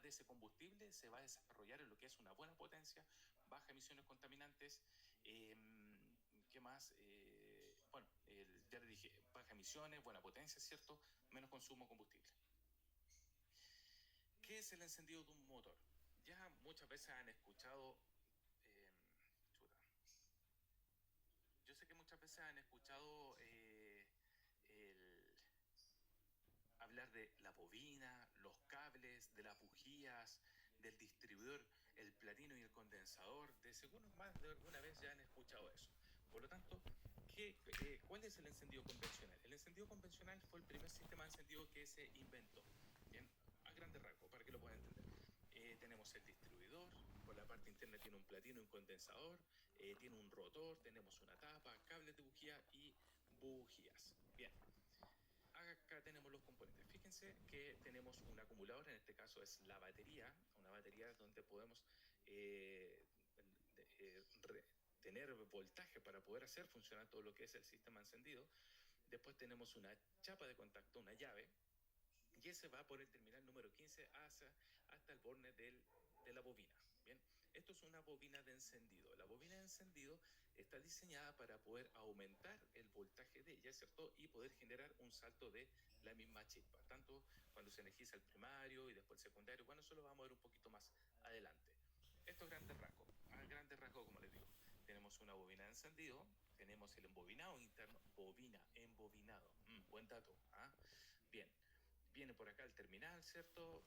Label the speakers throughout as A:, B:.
A: de ese combustible se va a desarrollar en lo que es una buena potencia, baja emisiones contaminantes. ¿Qué más? Bueno, ya les dije, baja emisiones, buena potencia, ¿cierto? Menos consumo de combustible. ¿Qué es el encendido de un motor? Ya muchas veces han escuchado... eh, chuta. Yo sé que muchas veces han escuchado hablar de la bobina, los cables, de las bujías, del distribuidor, el platino y el condensador. De seguro más de alguna vez ya han escuchado eso. Por lo tanto, ¿cuál es el encendido convencional? El encendido convencional fue el primer sistema de encendido que se inventó. Bien, a grandes rasgos, para que lo puedan entender. Tenemos el distribuidor, por la parte interna tiene un platino y un condensador, tiene un rotor, tenemos una tapa, cables de bujía y bujías. Bien, acá tenemos los componentes. Fíjense que tenemos un acumulador, en este caso es la batería, una batería donde podemos tener voltaje para poder hacer funcionar todo lo que es el sistema encendido. Después tenemos una chapa de contacto, una llave, y ese va por el terminal número 15 hasta el borne de la bobina. Bien, esto es una bobina de encendido. La bobina de encendido está diseñada para poder aumentar el voltaje de ella, ¿cierto? Y poder generar un salto de la misma chispa, tanto cuando se energiza el primario y después el secundario. Bueno, eso lo vamos a ver un poquito más adelante. Esto es grandes rasgos. A grandes rasgos, como les digo, tenemos una bobina de encendido, tenemos el embobinado interno, embobinado. Buen dato. Bien. Viene por acá el terminal, ¿cierto?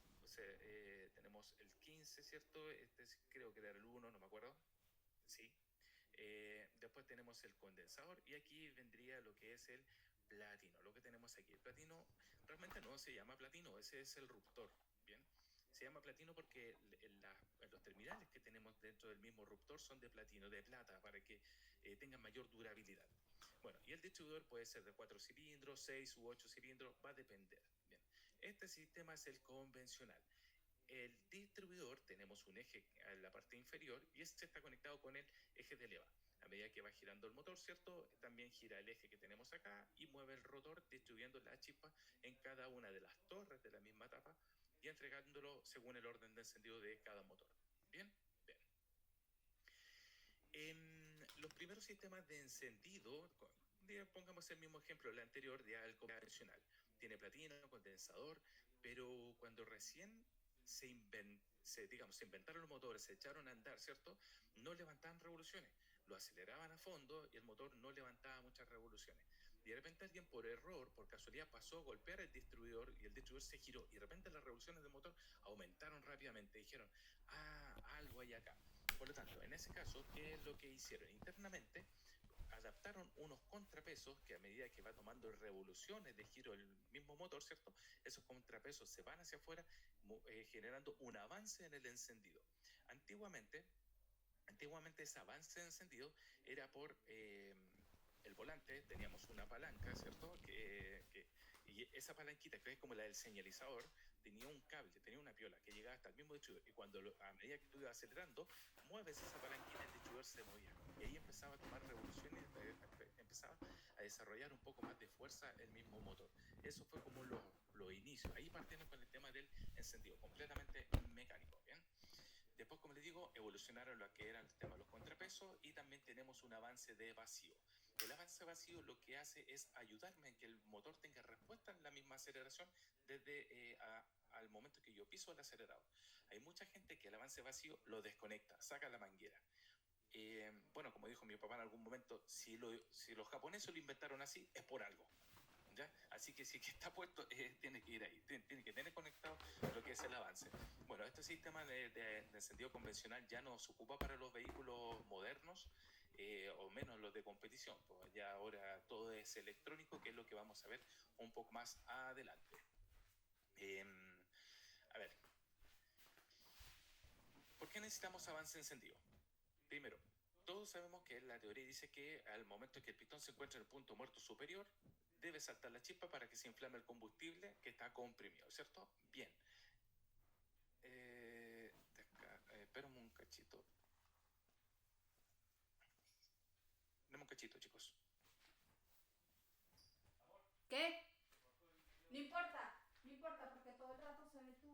A: Tenemos el 15, ¿cierto? Creo que era el 1, no me acuerdo. Sí. Después tenemos el condensador y aquí vendría lo que es el platino. Lo que tenemos aquí. El platino realmente no se llama platino, ese es el ruptor. Bien. Se llama platino porque los terminales que tenemos dentro del mismo ruptor son de platino, de plata, para que tengan mayor durabilidad. Bueno, y el distribuidor puede ser de 4 cilindros, 6 u 8 cilindros, va a depender. Bien, este sistema es el convencional. El distribuidor, tenemos un eje en la parte inferior y este está conectado con el eje de leva. A medida que va girando el motor, ¿cierto? También gira el eje que tenemos acá y mueve el rotor distribuyendo la chispa en cada una de las torres de la misma etapa y entregándolo según el orden de encendido de cada motor. ¿Bien? Bien. Los primeros sistemas de encendido, pongamos el mismo ejemplo, el anterior, de algo convencional. Tiene platino, condensador, pero cuando recién se inventaron los motores, se echaron a andar, ¿cierto? No levantaban revoluciones, lo aceleraban a fondo y el motor no levantaba muchas revoluciones. Y de repente alguien por error, por casualidad, pasó a golpear el distribuidor y el distribuidor se giró y de repente las revoluciones del motor aumentaron rápidamente. Dijeron, algo hay acá. Por lo tanto, en ese caso, ¿qué es lo que hicieron? Internamente adaptaron unos contrapesos que a medida que va tomando revoluciones de giro el mismo motor, ¿cierto? Esos contrapesos se van hacia afuera generando un avance en el encendido. Antiguamente ese avance de encendido era por el volante, teníamos una palanca, ¿cierto? Y esa palanquita, que es como la del señalizador, tenía un cable, tenía una piola que llegaba hasta el mismo distribuidor. Y a medida que tú ibas acelerando, mueves esa palanquita, el distribuidor se movía. Y ahí empezaba a tomar revoluciones, empezaba a desarrollar un poco más de fuerza el mismo motor. Eso fue como los inicios. Ahí partimos con el tema del encendido, completamente mecánico, ¿bien? Después, como les digo, evolucionaron lo que eran el tema de los contrapesos y también tenemos un avance de vacío. El avance vacío lo que hace es ayudarme en que el motor tenga respuesta en la misma aceleración desde al momento que yo piso el acelerador. Hay mucha gente que el avance vacío lo desconecta, saca la manguera. Bueno, como dijo mi papá en algún momento, si los japoneses lo inventaron así, es por algo. ¿Ya? Así que si que está puesto, tiene que ir ahí, tiene que tener conectado lo que es el avance. Bueno, este sistema de encendido convencional ya no se ocupa para los vehículos modernos, o menos los de competición, pues ya ahora todo es electrónico, que es lo que vamos a ver un poco más adelante. A ver, ¿por qué necesitamos avance encendido? Primero, todos sabemos que la teoría dice que al momento que el pistón se encuentra en el punto muerto superior, debe saltar la chispa para que se inflame el combustible que está comprimido, ¿cierto? Bien. Espérame un cachito. Dame un cachito, chicos.
B: ¿Qué? No importa, no importa, porque todo el rato se ve tu...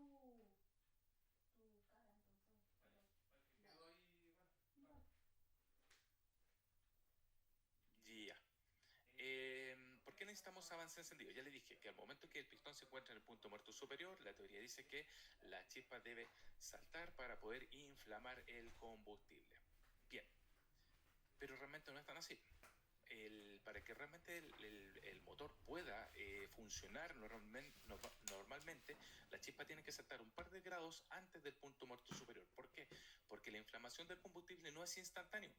A: necesitamos avance encendido. Ya le dije que al momento que el pistón se encuentra en el punto muerto superior, la teoría dice que la chispa debe saltar para poder inflamar el combustible. Bien, pero realmente no es tan así. Para que realmente el motor pueda funcionar normalmente, la chispa tiene que saltar un par de grados antes del punto muerto superior. ¿Por qué? Porque la inflamación del combustible no es instantáneo,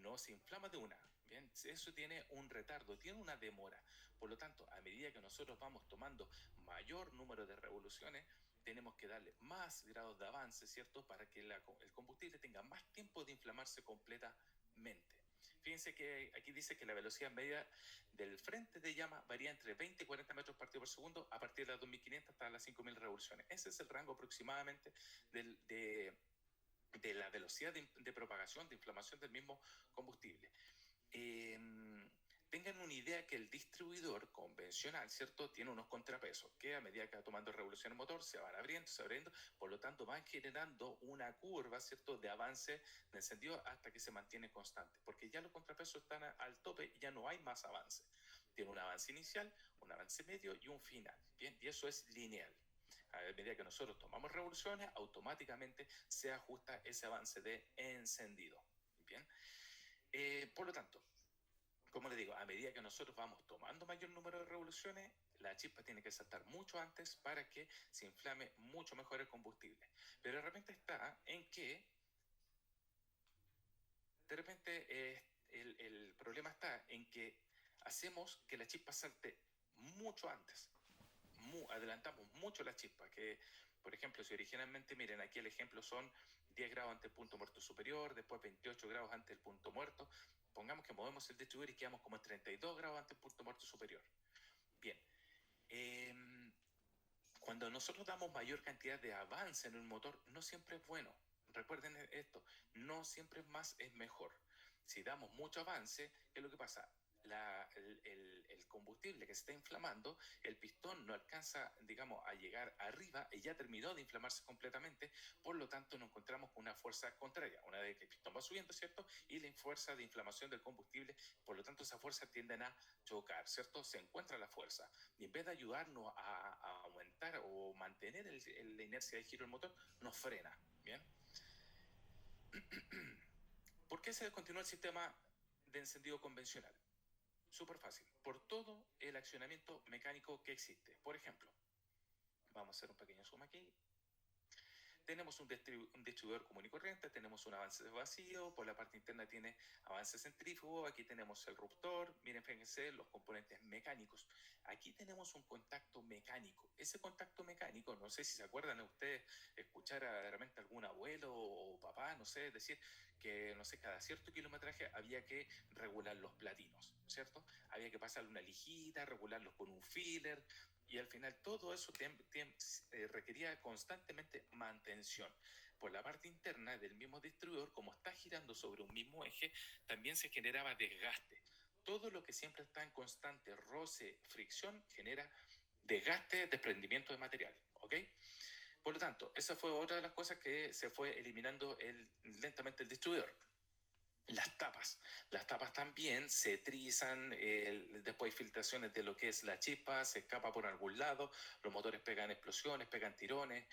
A: no se inflama de una. Bien, eso tiene un retardo, tiene una demora. Por lo tanto, a medida que nosotros vamos tomando mayor número de revoluciones, tenemos que darle más grados de avance, ¿cierto? Para que el combustible tenga más tiempo de inflamarse completamente. Fíjense que aquí dice que la velocidad media del frente de llama varía entre 20 y 40 metros partido por segundo a partir de las 2500 hasta las 5000 revoluciones. Ese es el rango aproximadamente de la velocidad de propagación, de inflamación del mismo combustible. Tengan una idea que el distribuidor convencional, ¿cierto? Tiene unos contrapesos que a medida que va tomando revolución el motor se van abriendo, por lo tanto van generando una curva, ¿cierto? De avance de encendido hasta que se mantiene constante, porque ya los contrapesos están al tope y ya no hay más avance. Tiene un avance inicial, un avance medio y un final, ¿bien? Y eso es lineal. A medida que nosotros tomamos revoluciones, automáticamente se ajusta ese avance de encendido, ¿bien? Por lo tanto, como le digo, a medida que nosotros vamos tomando mayor número de revoluciones, la chispa tiene que saltar mucho antes para que se inflame mucho mejor el combustible. Pero de repente está en que, de repente el problema está en que hacemos que la chispa salte mucho antes. Adelantamos mucho la chispa, que por ejemplo, si originalmente, miren, aquí el ejemplo son 10 grados ante el punto muerto superior, después 28 grados ante el punto muerto, pongamos que movemos el distribuidor y quedamos como en 32 grados ante el punto muerto superior. Bien, cuando nosotros damos mayor cantidad de avance en un motor, no siempre es bueno. Recuerden esto, no siempre más es mejor. Si damos mucho avance, ¿qué es lo que pasa? El combustible que se está inflamando, el pistón no alcanza, digamos, a llegar arriba y ya terminó de inflamarse completamente, por lo tanto nos encontramos con una fuerza contraria, una vez que el pistón va subiendo, ¿cierto? Y la fuerza de inflamación del combustible, por lo tanto esas fuerzas tienden a chocar, ¿cierto? Se encuentra la fuerza y en vez de ayudarnos a aumentar o mantener la inercia de giro del motor, nos frena, ¿bien? ¿Por qué se descontinuó el sistema de encendido convencional? Súper fácil, por todo el accionamiento mecánico que existe. Por ejemplo, vamos a hacer un pequeño zoom aquí. Tenemos un distribuidor común y corriente, tenemos un avance vacío, por la parte interna tiene avance centrífugo, aquí tenemos el ruptor, miren, fíjense los componentes mecánicos. Aquí tenemos un contacto mecánico. Ese contacto mecánico, no sé si se acuerdan de ustedes escuchar a realmente algún abuelo o papá, no sé, decir que, no sé, cada cierto kilometraje había que regular los platinos, ¿cierto? Había que pasarle una lijita, regularlos con un filler, y al final todo eso requería constantemente mantención. Por la parte interna del mismo distribuidor, como está girando sobre un mismo eje, también se generaba desgaste. Todo lo que siempre está en constante roce, fricción, genera desgaste, desprendimiento de material, ¿ok? Por lo tanto, esa fue otra de las cosas que se fue eliminando lentamente el distribuidor. Las tapas también se trizan, después hay filtraciones de lo que es la chispa, se escapa por algún lado, los motores pegan explosiones, pegan tirones,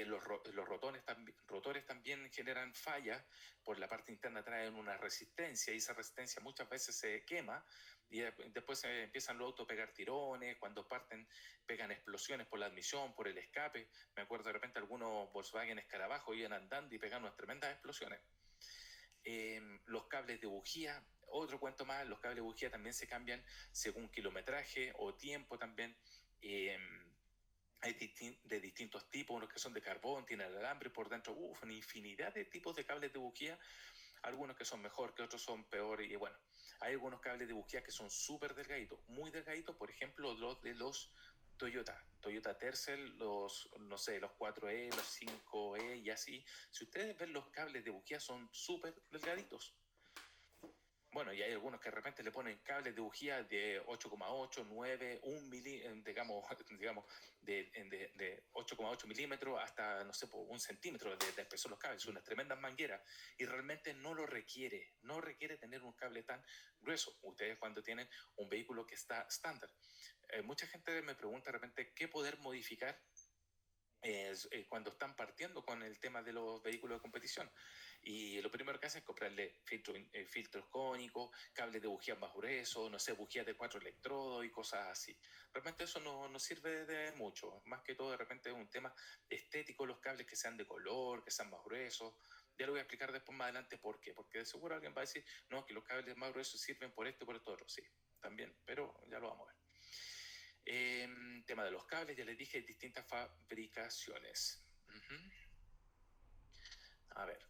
A: los rotores también generan fallas, por la parte interna traen una resistencia y esa resistencia muchas veces se quema y después se empiezan los autos a pegar tirones, cuando parten pegan explosiones por la admisión, por el escape. Me acuerdo de repente algunos Volkswagen Escarabajo iban andando y pegan unas tremendas explosiones. Los cables de bujía, otro cuento más, los cables de bujía también se cambian según kilometraje o tiempo también. Eh, Hay de distintos tipos, unos que son de carbón, tienen alambre por dentro, una infinidad de tipos de cables de bujía, algunos que son mejor, que otros son peor, y bueno, hay algunos cables de bujía que son súper delgaditos, muy delgaditos, por ejemplo, los de los Toyota Tercel, no sé, los 4E, los 5E y así. Si ustedes ven los cables de bujía son súper delgaditos. Bueno, y hay algunos que de repente le ponen cables de bujía de 8,8, 9, 1 digamos, digamos de 8,8 milímetros hasta, no sé, un centímetro de espesor los cables, unas tremendas mangueras, y realmente no lo requiere, no requiere tener un cable tan grueso. Ustedes cuando tienen un vehículo que está estándar. Mucha gente me pregunta de repente qué poder modificar cuando están partiendo con el tema de los vehículos de competición. Y lo primero que hacen es comprarle filtros cónicos, cables de bujías más gruesos, no sé, bujías de 4 electrodos y cosas así. Realmente eso no sirve de mucho. Más que todo, de repente es un tema estético, los cables que sean de color, que sean más gruesos. Ya lo voy a explicar después más adelante por qué. Porque de seguro alguien va a decir, no, que los cables más gruesos sirven por esto y por esto otro. Sí, también, pero ya lo vamos a ver. Tema de los cables, ya les dije, distintas fabricaciones. A ver.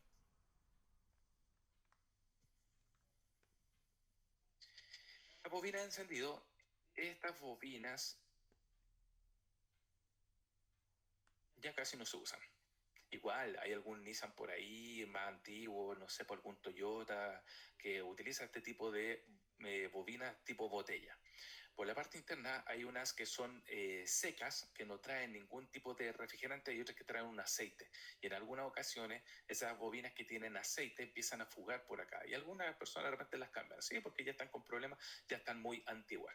A: La bobina de encendido, estas bobinas ya casi no se usan. Igual, hay algún Nissan por ahí más antiguo, no sé, por algún Toyota, que utiliza este tipo de bobinas tipo botella. Por la parte interna hay unas que son secas, que no traen ningún tipo de refrigerante, y otras que traen un aceite. Y en algunas ocasiones esas bobinas que tienen aceite empiezan a fugar por acá. Y algunas personas de repente las cambian, ¿sí? Porque ya están con problemas, ya están muy antiguas.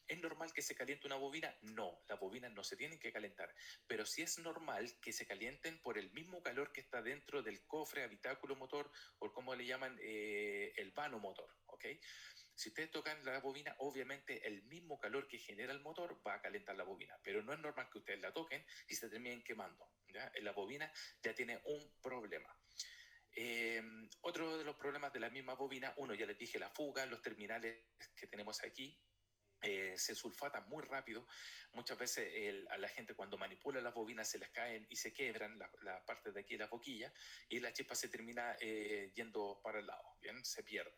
A: ¿Es normal que se caliente una bobina? No, las bobinas no se tienen que calentar, pero sí es normal que se calienten por el mismo calor que está dentro del cofre, habitáculo motor, o como le llaman, el vano motor, ¿ok? Si ustedes tocan la bobina, obviamente el mismo calor que genera el motor va a calentar la bobina, pero no es normal que ustedes la toquen y se terminen quemando, ¿ya? La bobina ya tiene un problema. Otro de los problemas de la misma bobina, uno, ya les dije, la fuga, los terminales que tenemos aquí, se sulfatan muy rápido. Muchas veces a la gente cuando manipula las bobinas se les caen y se quiebran la parte de aquí de la boquilla y la chispa se termina yendo para el lado, ¿bien? Se pierde.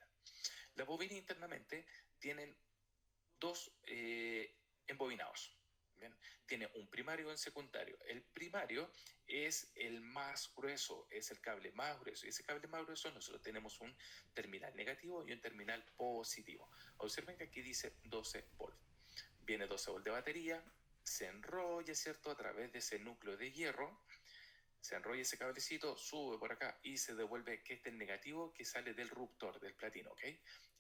A: Las bobinas internamente tienen dos embobinados. ¿Bien? Tiene un primario y un secundario. El primario es el más grueso, es el cable más grueso. Y ese cable más grueso nosotros tenemos un terminal negativo y un terminal positivo. Observen que aquí dice 12 volts. Viene 12 volts de batería, se enrolla, ¿cierto? A través de ese núcleo de hierro, se enrolla ese cablecito, sube por acá y se devuelve, que este es el negativo que sale del ruptor, del platino, ¿ok?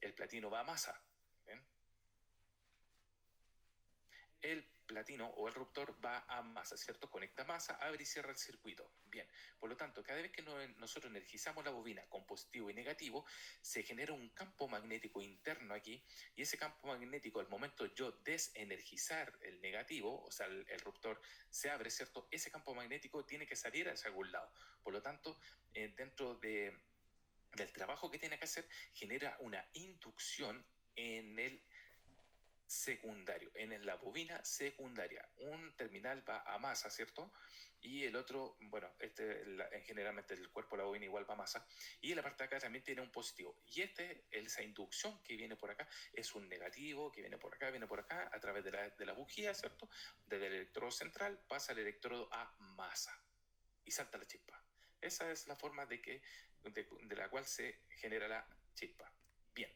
A: El platino va a masa, ¿bien? El platino o el ruptor va a masa, ¿cierto? Conecta masa, abre y cierra el circuito. Bien, por lo tanto, cada vez que nosotros energizamos la bobina con positivo y negativo, se genera un campo magnético interno aquí, y ese campo magnético, al momento yo desenergizar el negativo, o sea, el ruptor se abre, ¿cierto? Ese campo magnético tiene que salir hacia algún lado. Por lo tanto, dentro del trabajo que tiene que hacer, genera una inducción en el secundario, en la bobina secundaria. Un terminal va a masa, ¿cierto? Y el otro, bueno, generalmente el cuerpo de la bobina igual va a masa. Y en la parte de acá también tiene un positivo. Y esa inducción que viene por acá es un negativo que viene por acá, a través de la bujía, ¿cierto? Desde el electrodo central pasa el electrodo a masa y salta la chispa. Esa es la forma de la cual se genera la chispa. Bien.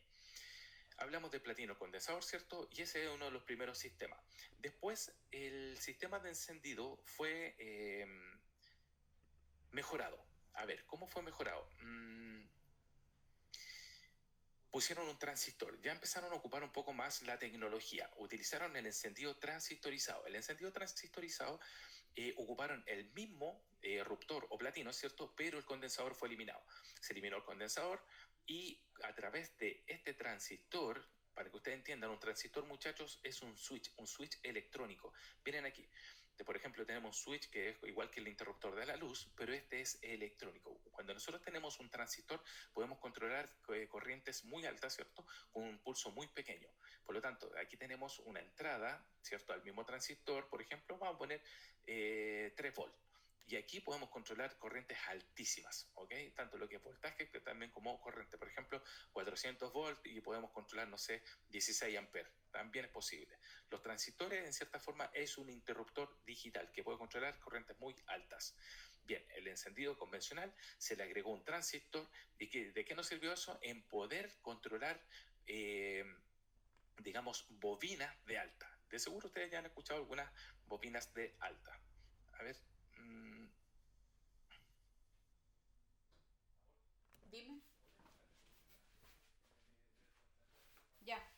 A: Hablamos de platino condensador, ¿cierto? Y ese es uno de los primeros sistemas. Después, el sistema de encendido fue mejorado. A ver, ¿cómo fue mejorado? Pusieron un transistor, ya empezaron a ocupar un poco más la tecnología, utilizaron el encendido transistorizado. El encendido transistorizado ocuparon el mismo ruptor o platino, ¿cierto? Pero el condensador fue eliminado. Se eliminó el condensador y a través de este transistor, para que ustedes entiendan, un transistor, muchachos, es un switch electrónico. Miren aquí. Por ejemplo, tenemos un switch que es igual que el interruptor de la luz, pero este es electrónico. Cuando nosotros tenemos un transistor, podemos controlar corrientes muy altas, ¿cierto? Con un pulso muy pequeño. Por lo tanto, aquí tenemos una entrada, ¿cierto? Al mismo transistor, por ejemplo, vamos a poner 3 volts. Y aquí podemos controlar corrientes altísimas, ¿ok? Tanto lo que es voltaje que también como corriente. Por ejemplo, 400 volts y podemos controlar, no sé, 16 amperes. También es posible. Los transistores, en cierta forma, es un interruptor digital que puede controlar corrientes muy altas. Bien, el encendido convencional, se le agregó un transistor. ¿De qué nos sirvió eso? En poder controlar, digamos, bobinas de alta. De seguro ustedes ya han escuchado algunas bobinas de alta. A ver.
B: Dime. Ya.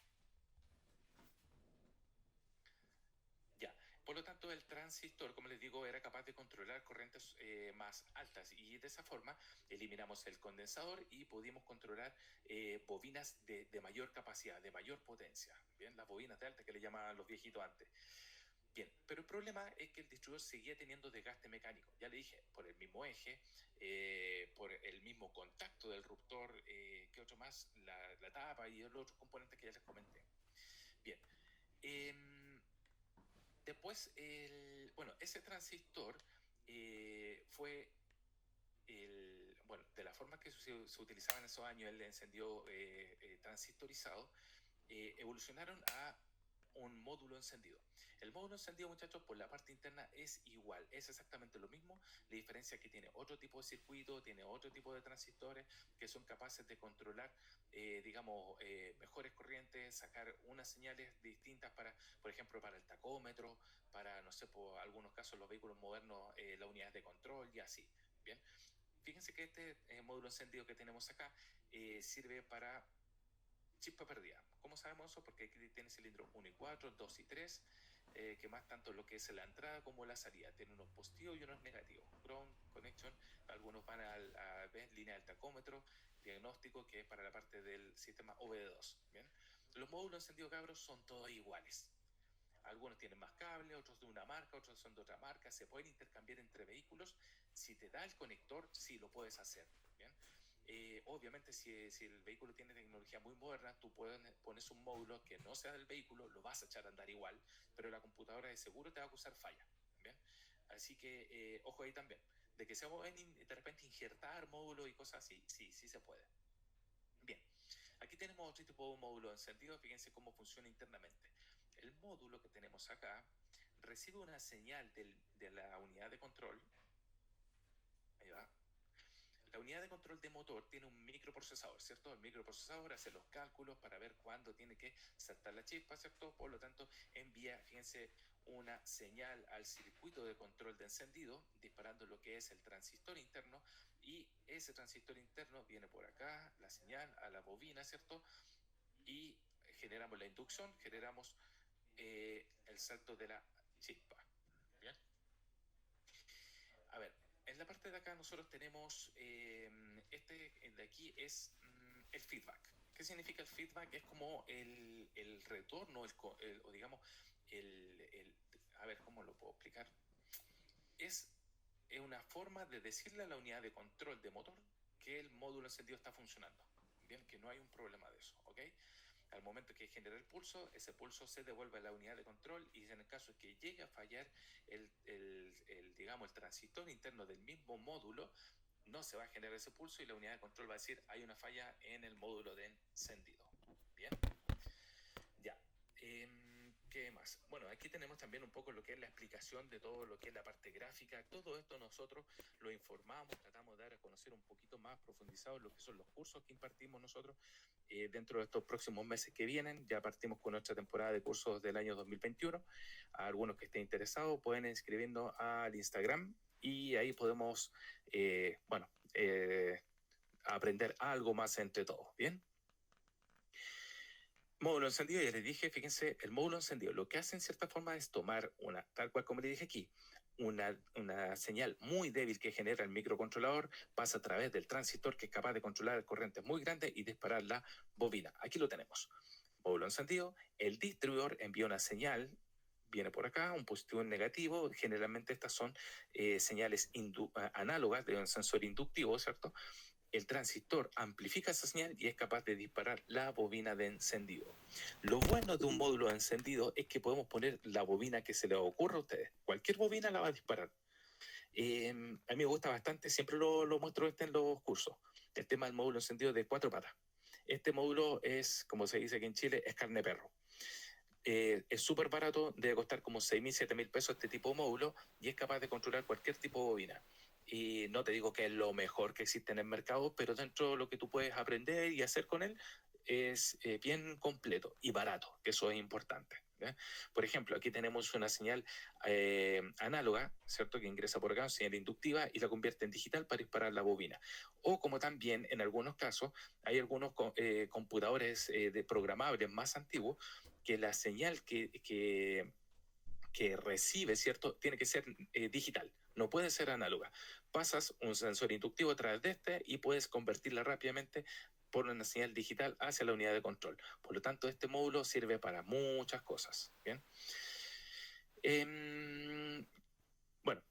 A: Ya. Por lo tanto, el transistor, como les digo, era capaz de controlar corrientes más altas y de esa forma eliminamos el condensador y pudimos controlar bobinas de mayor capacidad, de mayor potencia. Bien, las bobinas de alta que le llamaban los viejitos antes. Bien, pero el problema es que el distribuidor seguía teniendo desgaste mecánico. Ya le dije, por el mismo eje, por el mismo contacto del ruptor, ¿qué otro más? La tapa y los otros componentes que ya les comenté. Bien. Después, bueno, ese transistor fue bueno, de la forma que se utilizaba en esos años el encendido transistorizado, evolucionaron a un módulo encendido. El módulo encendido, muchachos, por la parte interna es igual, es exactamente lo mismo. La diferencia es que tiene otro tipo de circuito, tiene otro tipo de transistores que son capaces de controlar, digamos, mejores corrientes, sacar unas señales distintas para, por ejemplo, para el tacómetro, para, no sé, por algunos casos los vehículos modernos, las unidades de control y así. Bien. Fíjense que este módulo encendido que tenemos acá sirve para chispa perdida. ¿Cómo sabemos eso? Porque aquí tiene cilindros 1 y 4, 2 y 3, que más tanto lo que es la entrada como la salida. Tiene unos positivos y unos negativos. Ground connection, algunos van a ver, línea del tacómetro, diagnóstico, que es para la parte del sistema OBD2. ¿Bien? Los módulos encendidos, cabros, son todos iguales. Algunos tienen más cables, otros de una marca, otros son de otra marca. Se pueden intercambiar entre vehículos. Si te da el conector, sí lo puedes hacer. ¿Bien? Obviamente, si el vehículo tiene tecnología muy moderna, tú pones un módulo que no sea del vehículo, lo vas a echar a andar igual, pero la computadora de seguro te va a acusar falla. ¿Bien? Así que ojo ahí también. De que se pueden de repente injertar módulos y cosas así, sí, sí se puede. Bien, aquí tenemos otro tipo de módulo encendido. Fíjense cómo funciona internamente. El módulo que tenemos acá recibe una señal de la unidad de control. Ahí va. La unidad de control de motor tiene un microprocesador, ¿cierto? El microprocesador hace los cálculos para ver cuándo tiene que saltar la chispa, ¿cierto? Por lo tanto, envía, fíjense, una señal al circuito de control de encendido, disparando lo que es el transistor interno, y ese transistor interno viene por acá, la señal a la bobina, ¿cierto? Y generamos la inducción, generamos el salto de la chispa. ¿Bien? A ver, en la parte de acá nosotros tenemos, de aquí es el feedback. ¿Qué significa el feedback? Es como el retorno, o digamos, a ver, ¿cómo lo puedo explicar? Es una forma de decirle a la unidad de control de motor que el módulo encendido está funcionando. Bien, que no hay un problema de eso, ¿ok? Al momento que genera el pulso, ese pulso se devuelve a la unidad de control y en el caso de que llegue a fallar digamos, el transistor interno del mismo módulo, no se va a generar ese pulso y la unidad de control va a decir hay una falla en el módulo de encendido. Bien, ya. ¿Qué más? Bueno, aquí tenemos también un poco lo que es la explicación de todo lo que es la parte gráfica. Todo esto nosotros lo informamos, tratamos de dar a conocer un poquito más profundizado lo que son los cursos que impartimos nosotros dentro de estos próximos meses que vienen. Ya partimos con nuestra temporada de cursos del año 2021. A algunos que estén interesados pueden inscribiendo al Instagram y ahí podemos, bueno, aprender algo más entre todos. ¿Bien? Módulo encendido, ya les dije, fíjense, el módulo encendido lo que hace en cierta forma es tomar tal cual como le dije aquí, una señal muy débil que genera el microcontrolador, pasa a través del transistor que es capaz de controlar corrientes muy grandes y disparar la bobina. Aquí lo tenemos. Módulo encendido, el distribuidor envía una señal, viene por acá, un positivo y un negativo. Generalmente estas son señales análogas de un sensor inductivo, ¿cierto? El transistor amplifica esa señal y es capaz de disparar la bobina de encendido. Lo bueno de un módulo de encendido es que podemos poner la bobina que se les ocurra a ustedes. Cualquier bobina la va a disparar. A mí me gusta bastante, siempre lo muestro en los cursos, el tema del módulo encendido de 4 patas. Este módulo es, como se dice aquí en Chile, es carne perro. Es súper barato, debe costar como 6.000, 7.000 pesos este tipo de módulo y es capaz de controlar cualquier tipo de bobina. y no te digo que es lo mejor que existe en el mercado, pero dentro de lo que tú puedes aprender y hacer con él es bien completo y barato, que eso es importante. ¿Ya? Por ejemplo, aquí tenemos una señal análoga, ¿cierto? Que ingresa por acá, señal inductiva, y la convierte en digital para disparar la bobina. O como también, en algunos casos, hay algunos computadores programables más antiguos que la señal que recibe, ¿cierto? Tiene que ser digital, no puede ser análoga. Pasas un sensor inductivo a través de este y puedes convertirla rápidamente por una señal digital hacia la unidad de control. Por lo tanto, este módulo sirve para muchas cosas. ¿Bien? Bueno,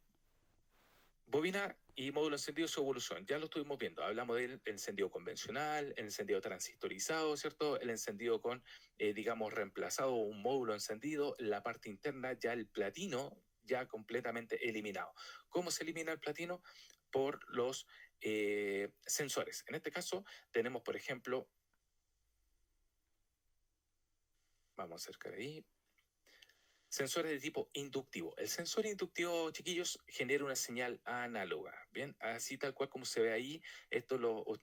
A: bobina y módulo encendido, su evolución, ya lo estuvimos viendo. Hablamos del encendido convencional, el encendido transistorizado, ¿cierto? El encendido con, digamos, reemplazado un módulo encendido, la parte interna, ya el platino, ya completamente eliminado. ¿Cómo se elimina el platino? Por los sensores. En este caso, tenemos, por ejemplo, vamos a acercar ahí. Sensores de tipo inductivo. El sensor inductivo, chiquillos, genera una señal análoga. Bien, así tal cual como se ve ahí,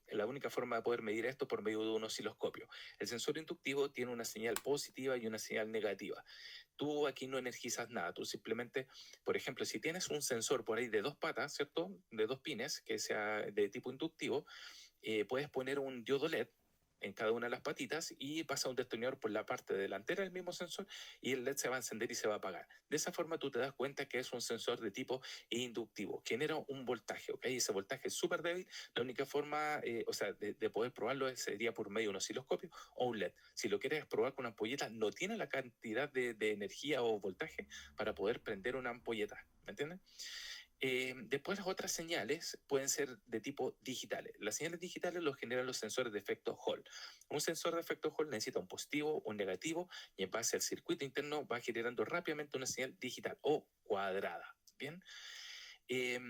A: la única forma de poder medir esto por medio de un osciloscopio. El sensor inductivo tiene una señal positiva y una señal negativa. Tú aquí no energizas nada, tú simplemente, por ejemplo, si tienes un sensor por ahí de dos patas, ¿cierto? De dos pines, que sea de tipo inductivo, puedes poner un diodo LED en cada una de las patitas y pasa un destornillador por la parte delantera del mismo sensor y el LED se va a encender y se va a apagar. De esa forma tú te das cuenta que es un sensor de tipo inductivo. Genera un voltaje, ¿ok? Ese voltaje es súper débil. La única forma, o sea, de poder probarlo sería por medio de un osciloscopio o un LED. Si lo quieres probar con una ampolleta, no tiene la cantidad de energía o voltaje para poder prender una ampolleta, ¿me entiendes? Después las otras señales pueden ser de tipo digitales. Las señales digitales los generan los sensores de efecto Hall. Un sensor de efecto Hall necesita un positivo, un negativo y en base al circuito interno va generando rápidamente una señal digital o cuadrada. Bien. Eh,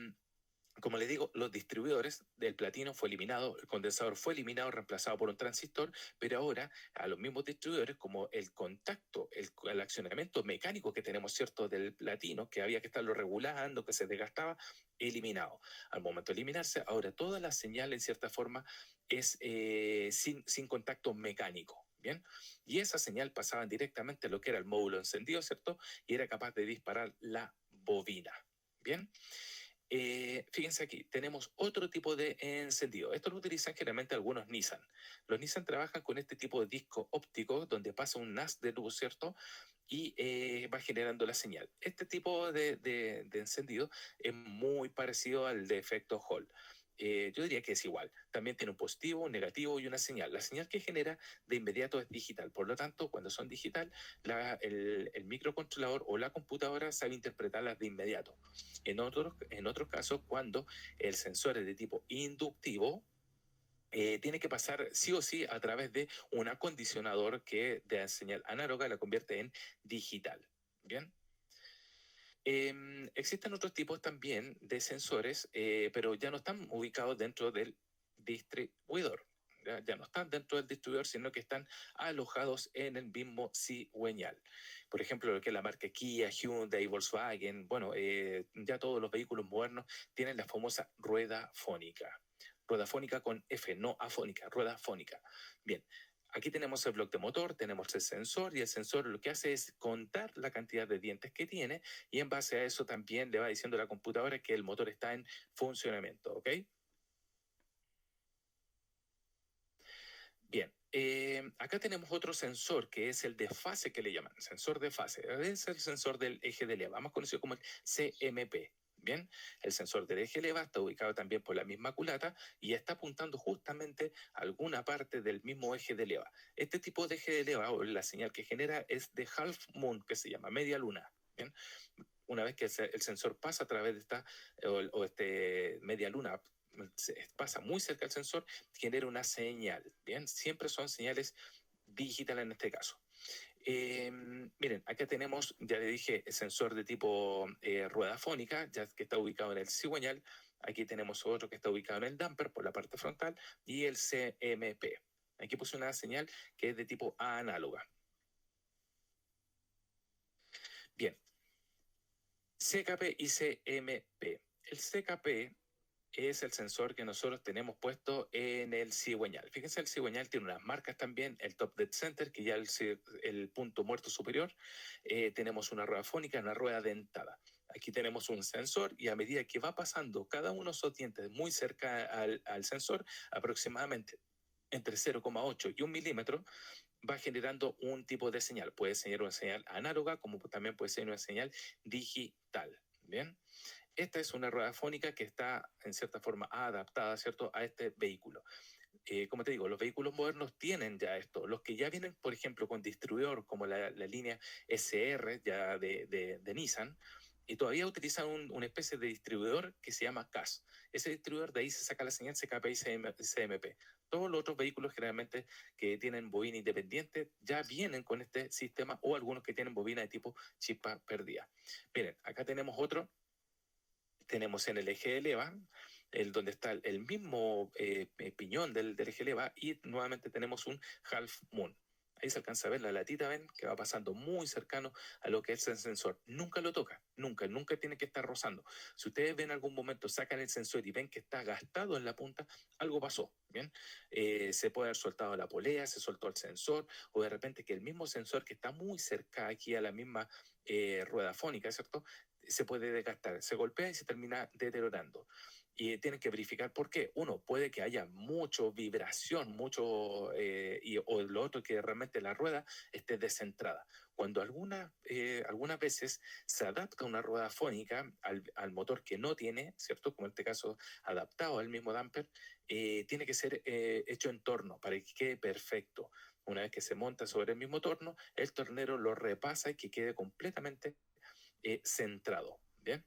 A: como les digo, los distribuidores del platino fue eliminado, el condensador fue eliminado, reemplazado por un transistor, pero ahora a los mismos distribuidores, como el contacto, el accionamiento mecánico que tenemos, ¿cierto?, del platino, que había que estarlo regulando, que se desgastaba, eliminado. Al momento de eliminarse, ahora toda la señal, en cierta forma, es sin contacto mecánico. Bien, y esa señal pasaba directamente a lo que era el módulo encendido, ¿cierto? Y era capaz de disparar la bobina. Bien. Fíjense aquí, tenemos otro tipo de encendido. Esto lo utilizan generalmente algunos Nissan. Los Nissan trabajan con este tipo de disco óptico donde pasa un haz de luz, ¿cierto? Y va generando la señal. Este tipo de encendido es muy parecido al de efecto Hall. Yo diría que es igual. También tiene un positivo, un negativo y una señal. La señal que genera de inmediato es digital. Por lo tanto, cuando son digital, el microcontrolador o la computadora sabe interpretarlas de inmediato. En otros casos, cuando el sensor es de tipo inductivo, tiene que pasar sí o sí a través de un acondicionador que de señal análoga la convierte en digital. Bien. Existen otros tipos también de sensores, pero ya no están ubicados dentro del distribuidor. Ya no están dentro del distribuidor, sino que están alojados en el mismo cigüeñal. Por ejemplo, lo que es la marca Kia, Hyundai, Volkswagen, bueno, ya todos los vehículos modernos tienen la famosa rueda fónica. Rueda fónica con F, no afónica, rueda fónica. Bien, aquí tenemos el bloque de motor, tenemos el sensor y el sensor lo que hace es contar la cantidad de dientes que tiene y en base a eso también le va diciendo a la computadora que el motor está en funcionamiento, ¿ok? Bien, acá tenemos otro sensor que es el de fase que le llaman, sensor de fase. Es el sensor del eje de leva, más conocido como el CMP. Bien, el sensor del eje leva está ubicado también por la misma culata y está apuntando justamente a alguna parte del mismo eje de leva. Este tipo de eje de leva o la señal que genera es de half moon, que se llama media luna. Bien, una vez que el sensor pasa a través de esta este media luna, pasa muy cerca del sensor, genera una señal. Bien, siempre son señales digitales en este caso. Miren, acá tenemos, ya le dije, el sensor de tipo rueda fónica, ya que está ubicado en el cigüeñal. Aquí tenemos otro que está ubicado en el damper por la parte frontal y el CMP. Aquí puse una señal que es de tipo análoga. Bien, CKP y CMP. El CKP es el sensor que nosotros tenemos puesto en el cigüeñal. Fíjense, el cigüeñal tiene unas marcas también, el top dead center, que ya el punto muerto superior. Tenemos una rueda fónica, una rueda dentada. Aquí tenemos un sensor y a medida que va pasando cada uno de esos dientes muy cerca al sensor, aproximadamente entre 0,8 y 1 milímetro, va generando un tipo de señal. Puede ser una señal análoga, como también puede ser una señal digital. Bien. Esta es una rueda fónica que está en cierta forma adaptada, ¿cierto?, a este vehículo. Como te digo, los vehículos modernos tienen ya esto. Los que ya vienen, por ejemplo, con distribuidor, como la línea SR ya de Nissan, y todavía utilizan una especie de distribuidor que se llama CAS. Ese distribuidor, de ahí se saca la señal CKPI CMP. Todos los otros vehículos generalmente que tienen bobina independiente ya vienen con este sistema, o algunos que tienen bobina de tipo chispa perdida. Miren, acá tenemos otro. Tenemos en el eje de leva, donde está el mismo piñón del eje de leva, y nuevamente tenemos un half moon. Ahí se alcanza a ver la latita, ven, que va pasando muy cercano a lo que es el sensor. Nunca lo toca, nunca tiene que estar rozando. Si ustedes ven en algún momento, sacan el sensor y ven que está gastado en la punta, algo pasó, ¿bien? Se puede haber soltado la polea, se soltó el sensor, o de repente que el mismo sensor que está muy cerca aquí a la misma rueda fónica, ¿cierto?, se puede desgastar, se golpea y se termina deteriorando. Y tienen que verificar por qué. Uno, puede que haya mucha vibración, o lo otro, que realmente la rueda esté descentrada. Cuando algunas veces se adapta una rueda fónica al motor que no tiene, ¿cierto?, como en este caso adaptado al mismo damper, tiene que ser hecho en torno para que quede perfecto. Una vez que se monta sobre el mismo torno, el tornero lo repasa y que quede completamente centrado. ¿Bien?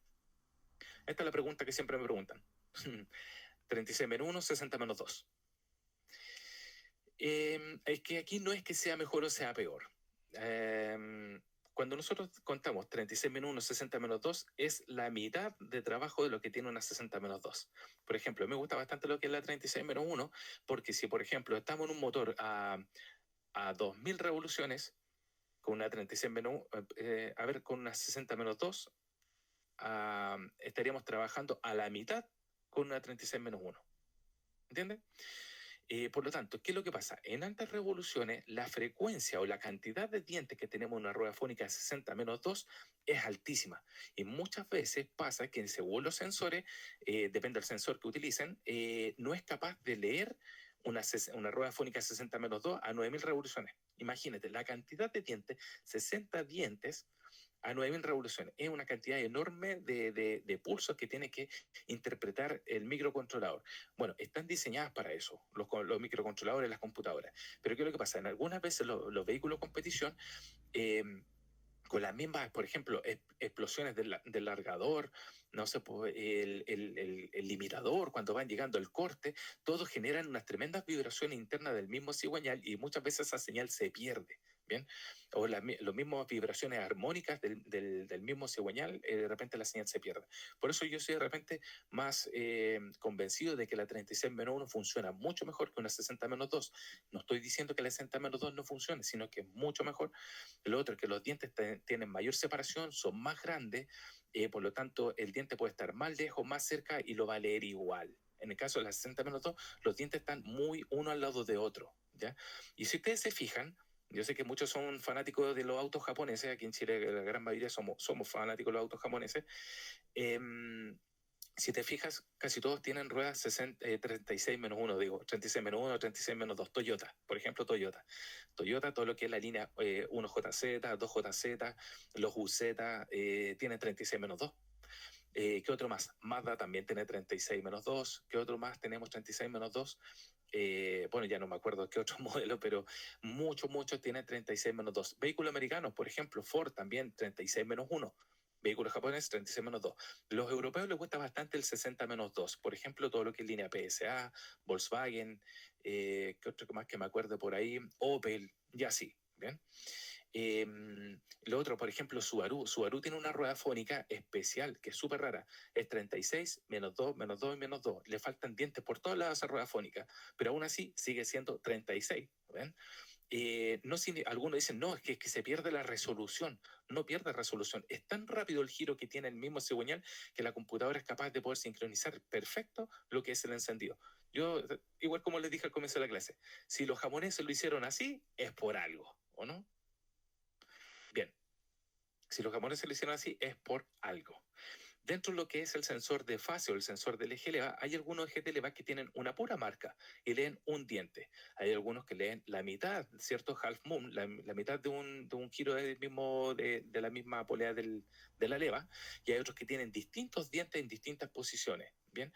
A: Esta es la pregunta que siempre me preguntan. 36 menos 1, 60 menos 2. Es que aquí no es que sea mejor o sea peor. Cuando nosotros contamos 36 menos 1, 60 menos 2, es la mitad de trabajo de lo que tiene una 60 menos 2. Por ejemplo, me gusta bastante lo que es la 36 menos 1, porque si, por ejemplo, estamos en un motor a 2000 revoluciones, con una 36 menos 1, con una 60 menos 2, estaríamos trabajando a la mitad con una 36 menos 1. ¿Entiendes? Por lo tanto, ¿qué es lo que pasa? En altas revoluciones, la frecuencia o la cantidad de dientes que tenemos en una rueda fónica de 60 menos 2 es altísima. Y muchas veces pasa que según los sensores, depende del sensor que utilicen, no es capaz de leer una rueda fónica 60 menos 2 a 9000 revoluciones. Imagínate, la cantidad de dientes, 60 dientes a 9000 revoluciones. Es una cantidad enorme de pulsos que tiene que interpretar el microcontrolador. Bueno, están diseñadas para eso, los microcontroladores, las computadoras. Pero ¿qué es lo que pasa? En algunas veces los vehículos de competición, eh, con las mismas, por ejemplo, explosiones del largador, no sé, pues, el limitador, cuando van llegando al corte, todos generan unas tremendas vibraciones internas del mismo cigüeñal, y muchas veces esa señal se pierde. ¿Bien? O las mismas vibraciones armónicas del mismo cigüeñal, de repente la señal se pierde. Por eso yo soy de repente más convencido de que la 36-1 funciona mucho mejor que una 60-2. No estoy diciendo que la 60-2 no funcione, sino que es mucho mejor. Lo otro es que los dientes tienen mayor separación, son más grandes, por lo tanto el diente puede estar más lejos, más cerca, y lo va a leer igual. En el caso de la 60-2, los dientes están muy uno al lado de otro, ¿ya? Y si ustedes se fijan, yo sé que muchos son fanáticos de los autos japoneses. Aquí en Chile la gran mayoría somos fanáticos de los autos japoneses. Si te fijas, casi todos tienen ruedas 36-1, digo, 36-1, 36-2, Toyota, por ejemplo, Toyota, todo lo que es la línea 1JZ, 2JZ, los UZ, tienen 36-2. ¿Qué otro más? Mazda también tiene 36-2. ¿Qué otro más tenemos 36-2? Bueno, ya no me acuerdo qué otro modelo, pero muchos tienen 36-2. Vehículos americanos, por ejemplo, Ford también 36-1. Vehículos japoneses 36-2. Los europeos les cuesta bastante el 60-2. Por ejemplo, todo lo que es línea PSA, Volkswagen, ¿qué otro más que me acuerdo por ahí? Opel, y así, ¿bien? Lo otro, por ejemplo, Subaru tiene una rueda fónica especial que es súper rara. Es 36, menos 2, menos 2 y menos 2. Le faltan dientes por todas las rueda fónica, pero aún así sigue siendo 36. ¿Ven? No, algunos dicen, no, es que se pierde la resolución. No pierde resolución. Es tan rápido el giro que tiene el mismo cigüeñal que la computadora es capaz de poder sincronizar perfecto lo que es el encendido. Yo, igual como les dije al comienzo de la clase, si los japoneses lo hicieron así, es por algo, ¿o no? Bien, si los japoneses lo hicieron así, es por algo. Dentro de lo que es el sensor de fase o el sensor del eje ELEVA, hay algunos ejes de ELEVA que tienen una pura marca y leen un diente. Hay algunos que leen la mitad, ¿cierto? Half moon, la mitad de un giro de la misma polea de la leva, y hay otros que tienen distintos dientes en distintas posiciones. Bien,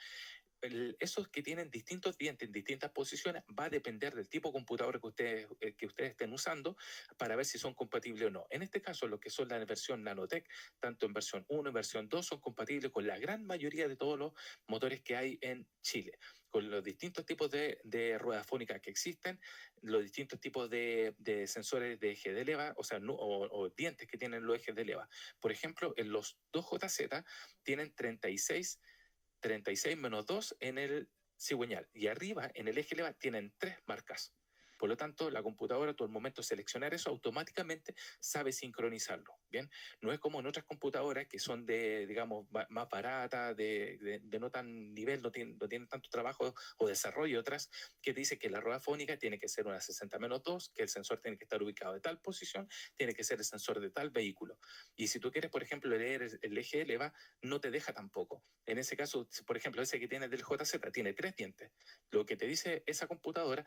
A: esos que tienen distintos dientes en distintas posiciones va a depender del tipo de computador que ustedes estén usando para ver si son compatibles o no. En este caso, los que son la versión Nanotech, tanto en versión 1 y versión 2, son compatibles con la gran mayoría de todos los motores que hay en Chile, con los distintos tipos de ruedas fónicas que existen, los distintos tipos de sensores de eje de leva, o sea, o dientes que tienen los ejes de leva. Por ejemplo, en los 2JZ tienen 36 menos 2 en el cigüeñal. Y arriba, en el eje ELEVA, tienen 3 marcas. Por lo tanto, la computadora, tú al momento de seleccionar eso, automáticamente sabe sincronizarlo. Bien, no es como en otras computadoras que son de, digamos, más baratas, de no tan nivel, no tienen tanto trabajo o desarrollo, otras que te dice que la rueda fónica tiene que ser una 60 menos 2, que el sensor tiene que estar ubicado de tal posición, tiene que ser el sensor de tal vehículo. Y si tú quieres, por ejemplo, leer el eje ELEVA, no te deja tampoco. En ese caso, por ejemplo, ese que tiene del JZ tiene 3 dientes. Lo que te dice esa computadora,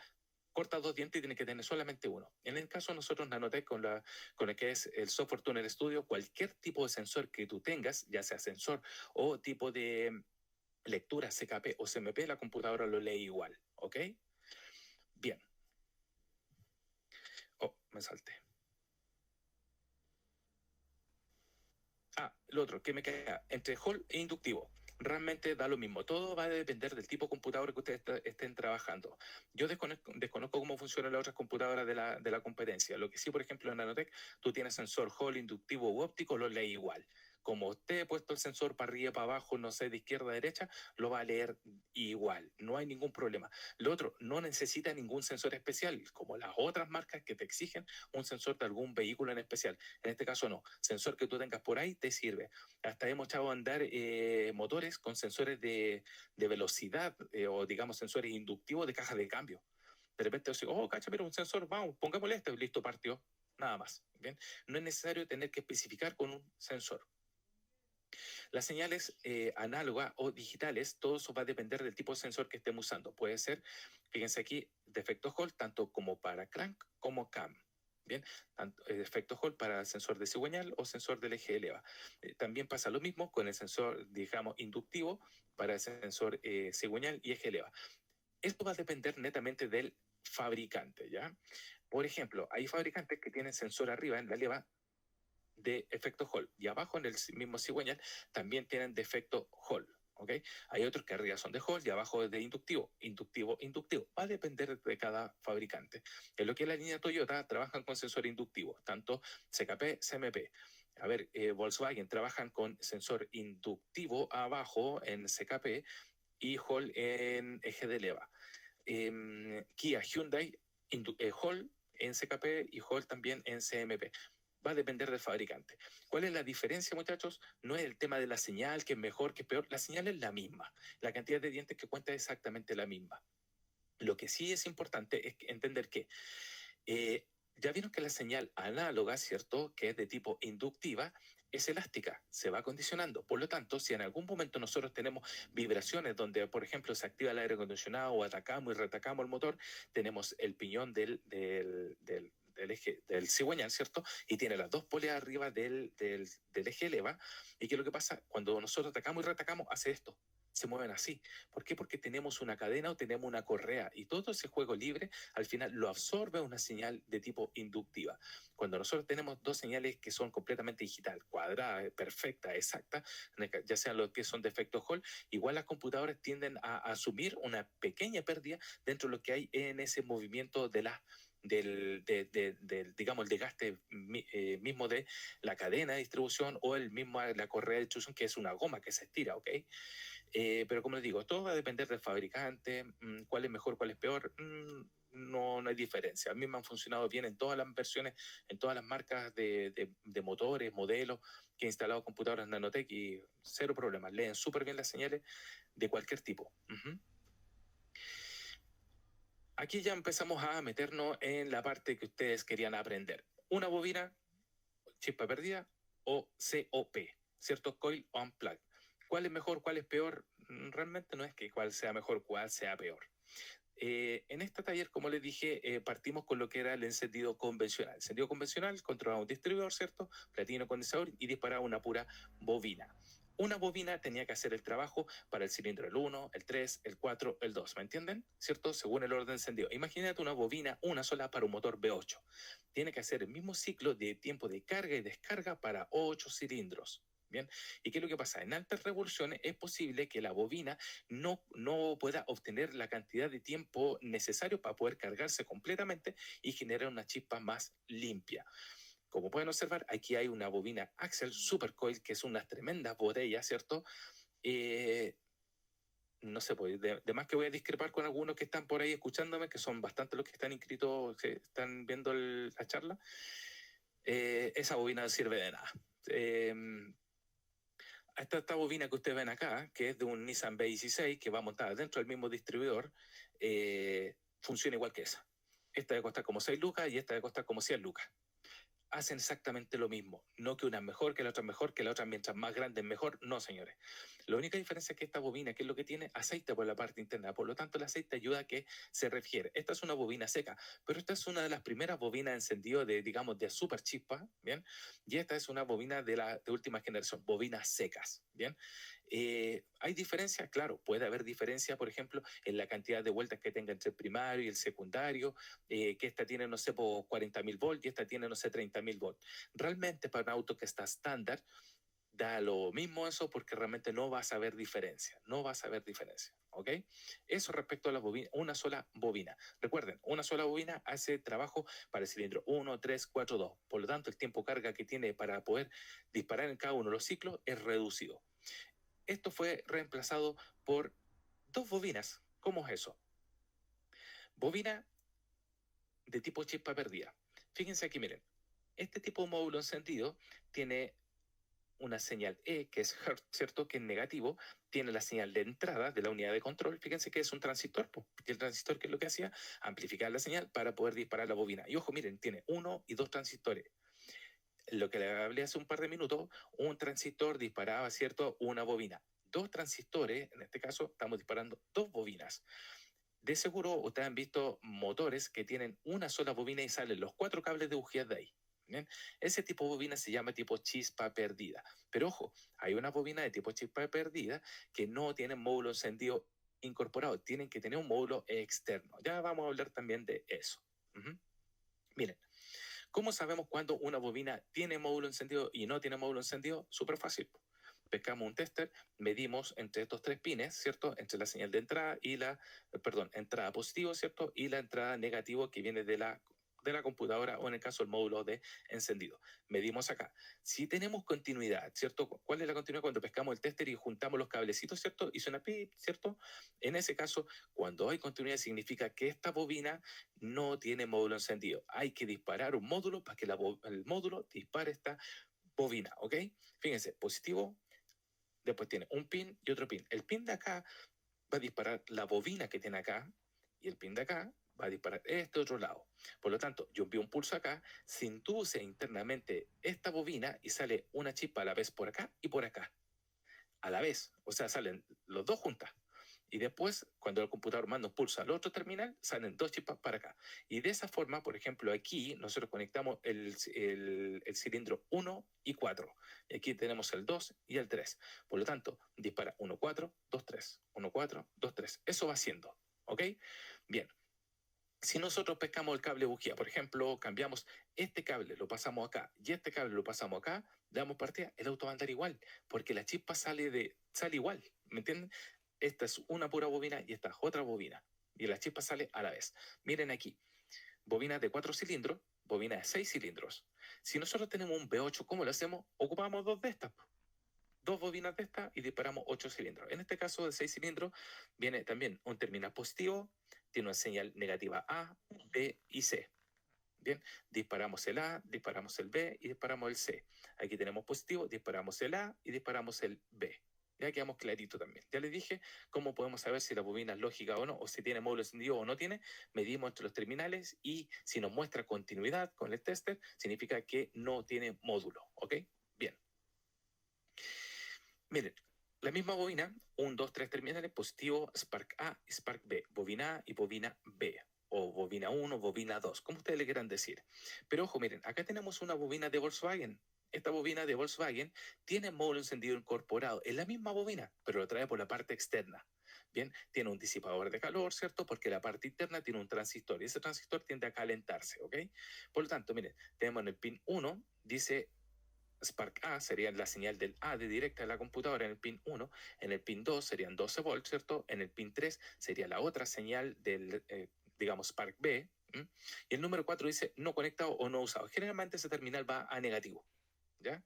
A: corta 2 dientes y tiene que tener solamente uno. En el caso de nosotros, Nanotech, con el que es el software Tuner Studio, cualquier tipo de sensor que tú tengas, ya sea sensor o tipo de lectura CKP o CMP, la computadora lo lee igual. ¿Ok? Bien. Oh, me salté. Lo otro, que me queda entre Hall e inductivo. Realmente da lo mismo. Todo va a depender del tipo de computadora que ustedes estén trabajando. Yo desconozco cómo funcionan las otras computadoras de la competencia. Lo que sí, por ejemplo, en Nanotech, tú tienes sensor Hall, inductivo u óptico, lo lee igual. Como usted ha puesto el sensor para arriba, para abajo, no sé, de izquierda a derecha, lo va a leer igual. No hay ningún problema. Lo otro, no necesita ningún sensor especial, como las otras marcas que te exigen un sensor de algún vehículo en especial. En este caso no. Sensor que tú tengas por ahí te sirve. Hasta hemos echado a andar motores con sensores de velocidad o digamos sensores inductivos de caja de cambio. De repente yo digo, oh, cacha, mira, un sensor, vamos, pongámosle este, listo, partió. Nada más. ¿Bien? No es necesario tener que especificar con un sensor. Las señales análogas o digitales, todo eso va a depender del tipo de sensor que estemos usando. Puede ser, fíjense aquí, de efecto Hall, tanto como para crank como cam. Bien, tanto, efecto Hall para el sensor de cigüeñal o sensor del eje ELEVA. También pasa lo mismo con el sensor, digamos, inductivo para el sensor cigüeñal y eje ELEVA. Esto va a depender netamente del fabricante, ¿ya? Por ejemplo, hay fabricantes que tienen sensor arriba en la leva de efecto Hall y abajo en el mismo cigüeñal también tienen de efecto Hall. ¿Ok? Hay otros que arriba son de Hall y abajo de inductivo, inductivo, inductivo. Va a depender de cada fabricante. En lo que es la línea Toyota, trabajan con sensor inductivo, tanto CKP, CMP. A ver, Volkswagen trabajan con sensor inductivo abajo en CKP y Hall en eje de leva. Kia, Hyundai, Hall en CKP y Hall también en CMP. Va a depender del fabricante. ¿Cuál es la diferencia, muchachos? No es el tema de la señal, que es mejor, que es peor. La señal es la misma. La cantidad de dientes que cuenta es exactamente la misma. Lo que sí es importante es entender que ya vieron que la señal análoga, ¿cierto? Que es de tipo inductiva, es elástica, se va condicionando. Por lo tanto, si en algún momento nosotros tenemos vibraciones donde, por ejemplo, se activa el aire acondicionado o atacamos y retacamos el motor, tenemos el piñón del eje del cigüeñal, ¿cierto? Y tiene las dos poleas arriba del eje eleva. ¿Y qué es lo que pasa? Cuando nosotros atacamos y retacamos, hace esto. Se mueven así. ¿Por qué? Porque tenemos una cadena o tenemos una correa y todo ese juego libre al final lo absorbe una señal de tipo inductiva. Cuando nosotros tenemos dos señales que son completamente digital, cuadrada, perfecta, exacta, ya sean los que son de efecto Hall, igual las computadoras tienden a asumir una pequeña pérdida dentro de lo que hay en ese movimiento digamos, el desgaste mismo de la cadena de distribución o la correa de distribución, que es una goma que se estira, ¿ok? Pero como les digo, todo va a depender del fabricante, cuál es mejor, cuál es peor, no hay diferencia. A mí me han funcionado bien en todas las versiones, en todas las marcas de motores, modelos, que he instalado computadoras Nanotech y cero problemas. Leen súper bien las señales de cualquier tipo. Ujú. Aquí ya empezamos a meternos en la parte que ustedes querían aprender. Una bobina, chispa perdida o COP, ¿cierto? Coil on plug. ¿Cuál es mejor, cuál es peor? Realmente no es que cuál sea mejor, cuál sea peor. En este taller, como les dije, partimos con lo que era el encendido convencional. Encendido convencional, controlaba un distribuidor, ¿cierto? Platino condensador y disparaba una pura bobina. Una bobina tenía que hacer el trabajo para el cilindro el 1, el 3, el 4, el 2, ¿me entienden? ¿Cierto? Según el orden de encendido. Imagínate una bobina, una sola para un motor V8. Tiene que hacer el mismo ciclo de tiempo de carga y descarga para 8 cilindros. Bien, ¿y qué es lo que pasa? En altas revoluciones es posible que la bobina no pueda obtener la cantidad de tiempo necesario para poder cargarse completamente y generar una chispa más limpia. Como pueden observar, aquí hay una bobina Axel Supercoil, que es una tremenda botella, ¿cierto? Eh, no sé, pues, de más que voy a discrepar con algunos que están por ahí escuchándome, que son bastante los que están inscritos, que están viendo la charla. Esa bobina no sirve de nada. Esta bobina que ustedes ven acá, que es de un Nissan B16, que va montada dentro del mismo distribuidor, funciona igual que esa. Esta debe costar como 6 lucas y esta debe costar como 100 lucas. Hacen exactamente lo mismo. No que una es mejor, que la otra es mejor, que la otra mientras más grande es mejor. No, señores. La única diferencia es que esta bobina, que es lo que tiene, aceite por la parte interna. Por lo tanto, el aceite ayuda a que se refriere. Esta es una bobina seca, pero esta es una de las primeras bobinas de encendido de, digamos, de super chispa, ¿bien? Y esta es una bobina de última generación, bobinas secas, ¿bien? ¿Hay diferencia? Claro, puede haber diferencia, por ejemplo, en la cantidad de vueltas que tenga entre el primario y el secundario, que esta tiene, no sé, por 40.000 volts y esta tiene, no sé, 30.000 volts. Realmente para un auto que está estándar, da lo mismo eso porque realmente no vas a ver diferencia, no vas a ver diferencia, ¿ok? Eso respecto a la bobina, una sola bobina. Recuerden, una sola bobina hace trabajo para el cilindro 1, 3, 4, 2. Por lo tanto, el tiempo carga que tiene para poder disparar en cada uno de los ciclos es reducido. Esto fue reemplazado por dos bobinas. ¿Cómo es eso? Bobina de tipo chispa perdida. Fíjense aquí, miren. Este tipo de módulo encendido tiene una señal E, que es Hertz, ¿cierto? Que es negativo, tiene la señal de entrada de la unidad de control. Fíjense que es un transistor, y el transistor, ¿qué es lo que hacía? Amplificar la señal para poder disparar la bobina. Y ojo, miren, tiene 1 y 2 transistores. Lo que le hablé hace un par de minutos, un transistor disparaba, ¿cierto? Una bobina. Dos transistores, en este caso, estamos disparando dos bobinas. De seguro, ustedes han visto motores que tienen una sola bobina y salen los 4 cables de bujías de ahí. ¿Bien? Ese tipo de bobina se llama tipo chispa perdida. Pero ojo, hay una bobina de tipo chispa perdida que no tienen módulo encendido incorporado, tienen que tener un módulo externo. Ya vamos a hablar también de eso. Uh-huh. Miren, ¿cómo sabemos cuando una bobina tiene módulo encendido y no tiene módulo encendido? Súper fácil. Pescamos un tester, medimos entre estos tres pines, ¿cierto? Entre la señal de entrada y entrada positivo, ¿cierto? Y la entrada negativo que viene de la computadora o en el caso el módulo de encendido. Medimos acá. Si tenemos continuidad, ¿cierto? ¿Cuál es la continuidad? Cuando pescamos el tester y juntamos los cablecitos, ¿cierto? Y suena pip, ¿cierto? En ese caso, cuando hay continuidad significa que esta bobina no tiene módulo encendido. Hay que disparar un módulo para que el módulo dispare esta bobina, ¿ok? Fíjense, positivo, después tiene un pin y otro pin. El pin de acá va a disparar la bobina que tiene acá y el pin de acá va a disparar este otro lado. Por lo tanto, yo envío un pulso acá, se induce internamente esta bobina y sale una chispa a la vez por acá y por acá. A la vez, o sea, salen los dos juntas. Y después, cuando el computador manda un pulso al otro terminal, salen dos chispas para acá. Y de esa forma, por ejemplo, aquí nosotros conectamos el cilindro 1 y 4. Y aquí tenemos el 2 y el 3. Por lo tanto, dispara 1, 4, 2, 3. 1, 4, 2, 3. Eso va haciendo. ¿Ok? Bien. Si nosotros pescamos el cable bujía, por ejemplo, cambiamos este cable, lo pasamos acá, y este cable lo pasamos acá, le damos partida, el auto va a andar igual, porque la chispa sale igual, ¿me entienden? Esta es una pura bobina y esta es otra bobina, y la chispa sale a la vez. Miren aquí, bobina de 4 cilindros, bobina de 6 cilindros. Si nosotros tenemos un V8, ¿cómo lo hacemos? Ocupamos dos de estas, dos bobinas de estas y disparamos 8 cilindros. En este caso de 6 cilindros viene también un terminal positivo, tiene una señal negativa A, B y C. Bien, disparamos el A, disparamos el B y disparamos el C. Aquí tenemos positivo, disparamos el A y disparamos el B. Ya quedamos clarito también. Ya les dije cómo podemos saber si la bobina es lógica o no, o si tiene módulo encendido o no tiene. Medimos entre los terminales y si nos muestra continuidad con el tester, significa que no tiene módulo. ¿Ok? Bien. Miren, la misma bobina, 1, 2, 3 terminales, positivo, Spark A y Spark B, bobina A y bobina B, o bobina 1, bobina 2, como ustedes le quieran decir. Pero ojo, miren, acá tenemos una bobina de Volkswagen. Esta bobina de Volkswagen tiene módulo encendido incorporado en la misma bobina, pero lo trae por la parte externa. Bien, tiene un disipador de calor, ¿cierto? Porque la parte interna tiene un transistor y ese transistor tiende a calentarse, ¿ok? Por lo tanto, miren, tenemos en el pin 1, dice Spark A sería la señal del A de directa de la computadora en el pin 1, en el pin 2 serían 12 volts, ¿cierto? En el pin 3 sería la otra señal del, digamos, Spark B, ¿m? Y el número 4 dice no conectado o no usado. Generalmente ese terminal va a negativo, ¿ya?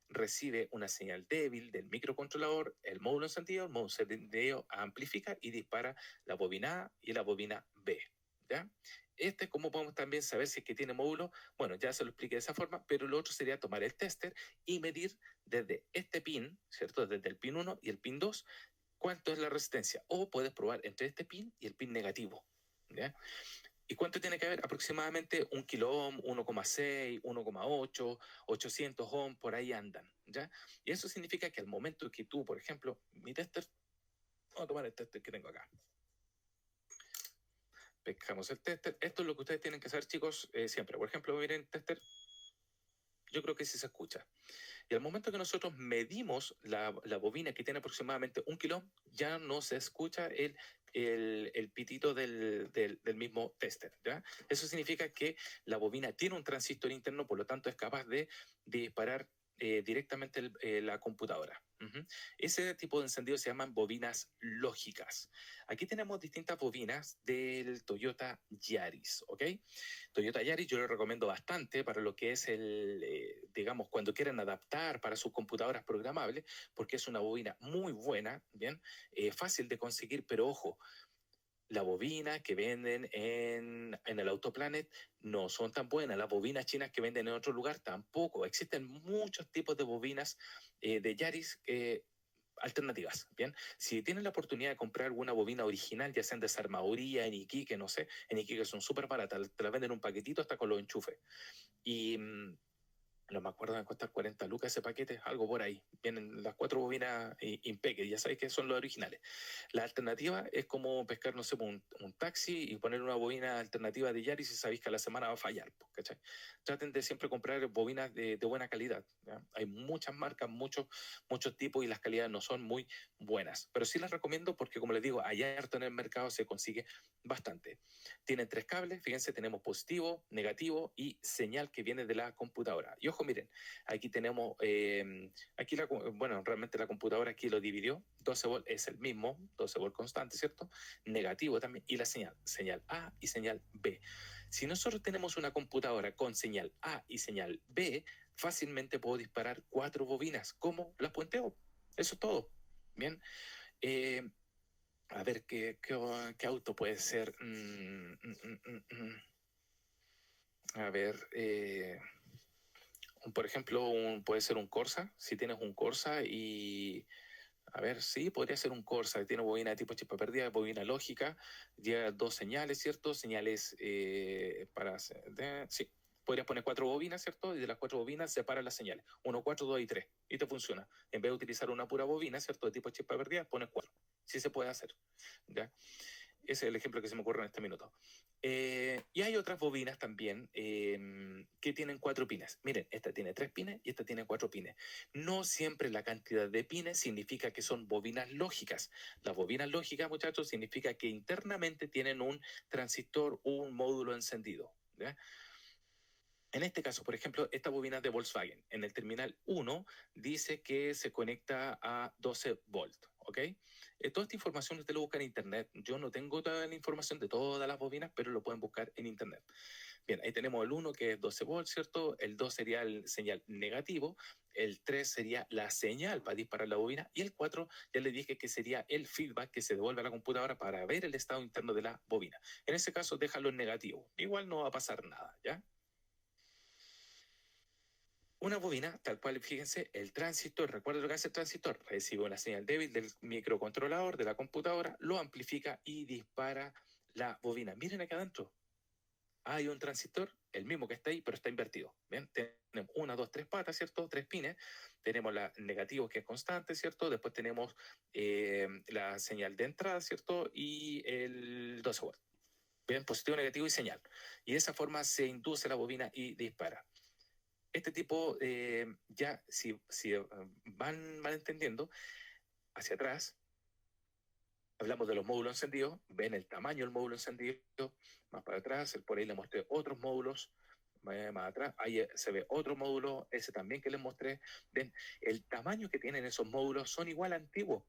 A: Recibe una señal débil del microcontrolador, el módulo encendido, el módulo encendido amplifica y dispara la bobina A y la bobina B, ¿ya? Este es como podemos también saber si es que tiene módulo. Bueno, ya se lo expliqué de esa forma, pero lo otro sería tomar el tester y medir desde este pin, ¿cierto? Desde el pin 1 y el pin 2, cuánto es la resistencia. O puedes probar entre este pin y el pin negativo, ¿ya? ¿Y cuánto tiene que haber? Aproximadamente 1 kilo ohm, 1,6, 1,8, 800 ohm, por ahí andan, ¿ya? Y eso significa que al momento que tú, por ejemplo, mi tester, vamos a tomar el tester que tengo acá. Pescamos el tester. Esto es lo que ustedes tienen que hacer, chicos, siempre. Por ejemplo, miren, tester, yo creo que sí se escucha. Y al momento que nosotros medimos la bobina que tiene aproximadamente 1 kilo, ya no se escucha el pitito del mismo tester, ¿ya? Eso significa que la bobina tiene un transistor interno, por lo tanto es capaz de disparar directamente la computadora. Ese tipo de encendido se llaman bobinas lógicas. Aquí tenemos distintas bobinas del Toyota Yaris, ¿ok? Toyota Yaris yo lo recomiendo bastante para lo que es digamos, cuando quieren adaptar para sus computadoras programables, porque es una bobina muy buena, ¿bien? Fácil de conseguir, pero ojo, la bobina que venden en el Autoplanet no son tan buenas. Las bobinas chinas que venden en otro lugar tampoco. Existen muchos tipos de bobinas de Yaris alternativas, ¿bien? Si tienen la oportunidad de comprar alguna bobina original, ya sea en Desarmaduría, en Iquique, no sé, en Iquique son súper baratas, te las venden un paquetito hasta con los enchufes. Y no me acuerdo de costar 40 lucas ese paquete, algo por ahí. Vienen las cuatro bobinas Impec, ya sabéis que son los originales. La alternativa es como pescar, no sé, un taxi y poner una bobina alternativa de Yaris y sabéis que a la semana va a fallar, ¿cachai? Traten de siempre comprar bobinas de buena calidad, ¿ya? Hay muchas marcas, muchos tipos y las calidades no son muy buenas. Pero sí las recomiendo porque, como les digo, allá en el mercado se consigue bastante. Tienen tres cables, fíjense, tenemos positivo, negativo y señal que viene de la computadora. Y ojo, miren, aquí tenemos, bueno, realmente la computadora aquí lo dividió, 12 volt es el mismo, 12 volt constante, ¿cierto? Negativo también, y la señal A y señal B. Si nosotros tenemos una computadora con señal A y señal B, fácilmente puedo disparar 4 bobinas. ¿Cómo? Las puenteo. Eso es todo. Bien. Eh, a ver, ¿qué auto puede ser? A ver, por ejemplo, puede ser un Corsa. Si tienes un Corsa y... A ver, sí, podría ser un Corsa. Tiene bobina de tipo chispa perdida, bobina lógica. Lleva dos señales, ¿cierto? Señales sí. Podrías poner 4 bobinas, ¿cierto? Y de las 4 bobinas separa las señales. 1, 4, 2 y 3. Y te funciona. En vez de utilizar una pura bobina, ¿cierto? De tipo chispa perdida, pones 4. Sí se puede hacer. ¿Ya? Ese es el ejemplo que se me ocurre en este minuto. Y hay otras bobinas también que tienen 4 pines. Miren, esta tiene 3 pines y esta tiene 4 pines. No siempre la cantidad de pines significa que son bobinas lógicas. Las bobinas lógicas, muchachos, significa que internamente tienen un transistor, un módulo encendido. ¿Ya? En este caso, por ejemplo, esta bobina es de Volkswagen. En el terminal 1 dice que se conecta a 12 volts. ¿ok? Toda esta información usted lo busca en internet. Yo no tengo toda la información de todas las bobinas, pero lo pueden buscar en internet. Bien, ahí tenemos el 1 que es 12 volts, ¿cierto? El 2 sería el señal negativo, el 3 sería la señal para disparar la bobina y el 4 ya le dije que sería el feedback que se devuelve a la computadora para ver el estado interno de la bobina. En ese caso, déjalo en negativo. Igual no va a pasar nada, ¿ya? Una bobina, tal cual, fíjense, el transistor, recuerda lo que hace el transistor, recibe una señal débil del microcontrolador de la computadora, lo amplifica y dispara la bobina. Miren acá adentro, hay un transistor, el mismo que está ahí, pero está invertido. ¿Bien? Tenemos una, dos, tres patas, ¿cierto? Tres pines. Tenemos la negativo que es constante, ¿cierto? Después tenemos la señal de entrada, ¿cierto? Y el 12 volts. Bien, positivo, negativo y señal. Y de esa forma se induce la bobina y dispara. Este tipo, ya si van entendiendo, hacia atrás, hablamos de los módulos encendidos, ven el tamaño del módulo encendido, más para atrás, por ahí les mostré otros módulos, más atrás, ahí se ve otro módulo, ese también que les mostré. Ven, el tamaño que tienen esos módulos son igual antiguos.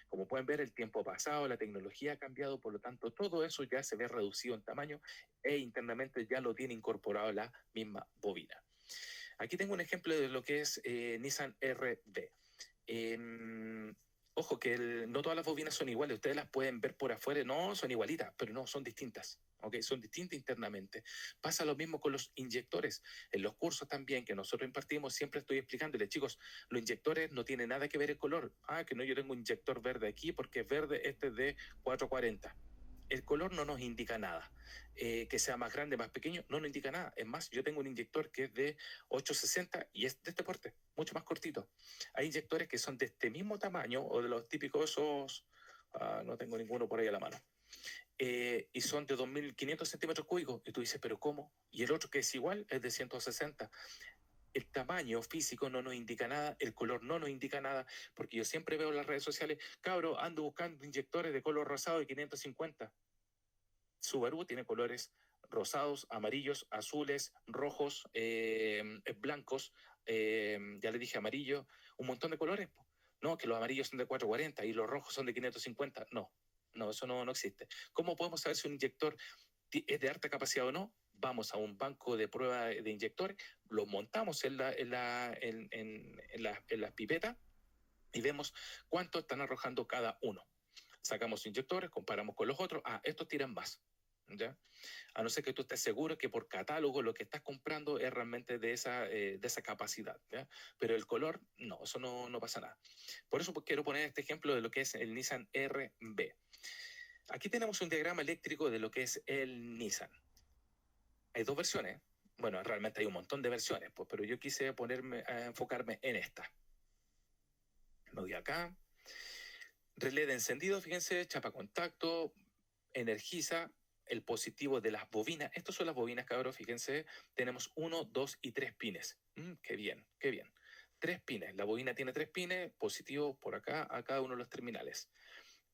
A: Como pueden ver, el tiempo ha pasado, la tecnología ha cambiado, por lo tanto, todo eso ya se ve reducido en tamaño e internamente ya lo tiene incorporado la misma bobina. Aquí tengo un ejemplo de lo que es Nissan RB. Ojo que no todas las bobinas son iguales, ustedes las pueden ver por afuera, no, son igualitas, pero no, son distintas. ¿Ok? Son distintas internamente. Pasa lo mismo con los inyectores. En los cursos también que nosotros impartimos, siempre estoy explicándoles, chicos, los inyectores no tienen nada que ver el color. Ah, que no, yo tengo un inyector verde aquí porque es verde, este es de 440. El color no nos indica nada. Que sea más grande, más pequeño, no nos indica nada. Es más, yo tengo un inyector que es de 860 y es de este porte, mucho más cortito. Hay inyectores que son de este mismo tamaño o de los típicos esos, no tengo ninguno por ahí a la mano, y son de 2.500 centímetros cúbicos. Y tú dices, ¿pero cómo? Y el otro que es igual es de 160. El tamaño físico no nos indica nada, el color no nos indica nada, porque yo siempre veo en las redes sociales, cabro, ando buscando inyectores de color rosado de 550. Subaru tiene colores rosados, amarillos, azules, rojos, blancos, ya le dije amarillo, un montón de colores. No, que los amarillos son de 440 y los rojos son de 550. No, no, eso no existe. ¿Cómo podemos saber si un inyector es de alta capacidad o no? Vamos a un banco de prueba de inyectores, los montamos en las pipetas y vemos cuánto están arrojando cada uno. Sacamos inyectores, comparamos con los otros. Ah, estos tiran más. ¿Ya? A no ser que tú estés seguro que por catálogo lo que estás comprando es realmente de esa capacidad. ¿Ya? Pero el color, no, eso no pasa nada. Por eso quiero poner este ejemplo de lo que es el Nissan RB. Aquí tenemos un diagrama eléctrico de lo que es el Nissan. Hay dos versiones. Bueno, realmente hay un montón de versiones, pues, pero yo quise enfocarme en esta. Me voy acá. Relé de encendido, fíjense, chapa contacto, energiza el positivo de las bobinas. Estas son las bobinas, cabros, fíjense, tenemos 1, 2 y 3 pines. Qué bien, qué bien. 3 pines, la bobina tiene 3 pines, positivo por acá, a cada uno de los terminales.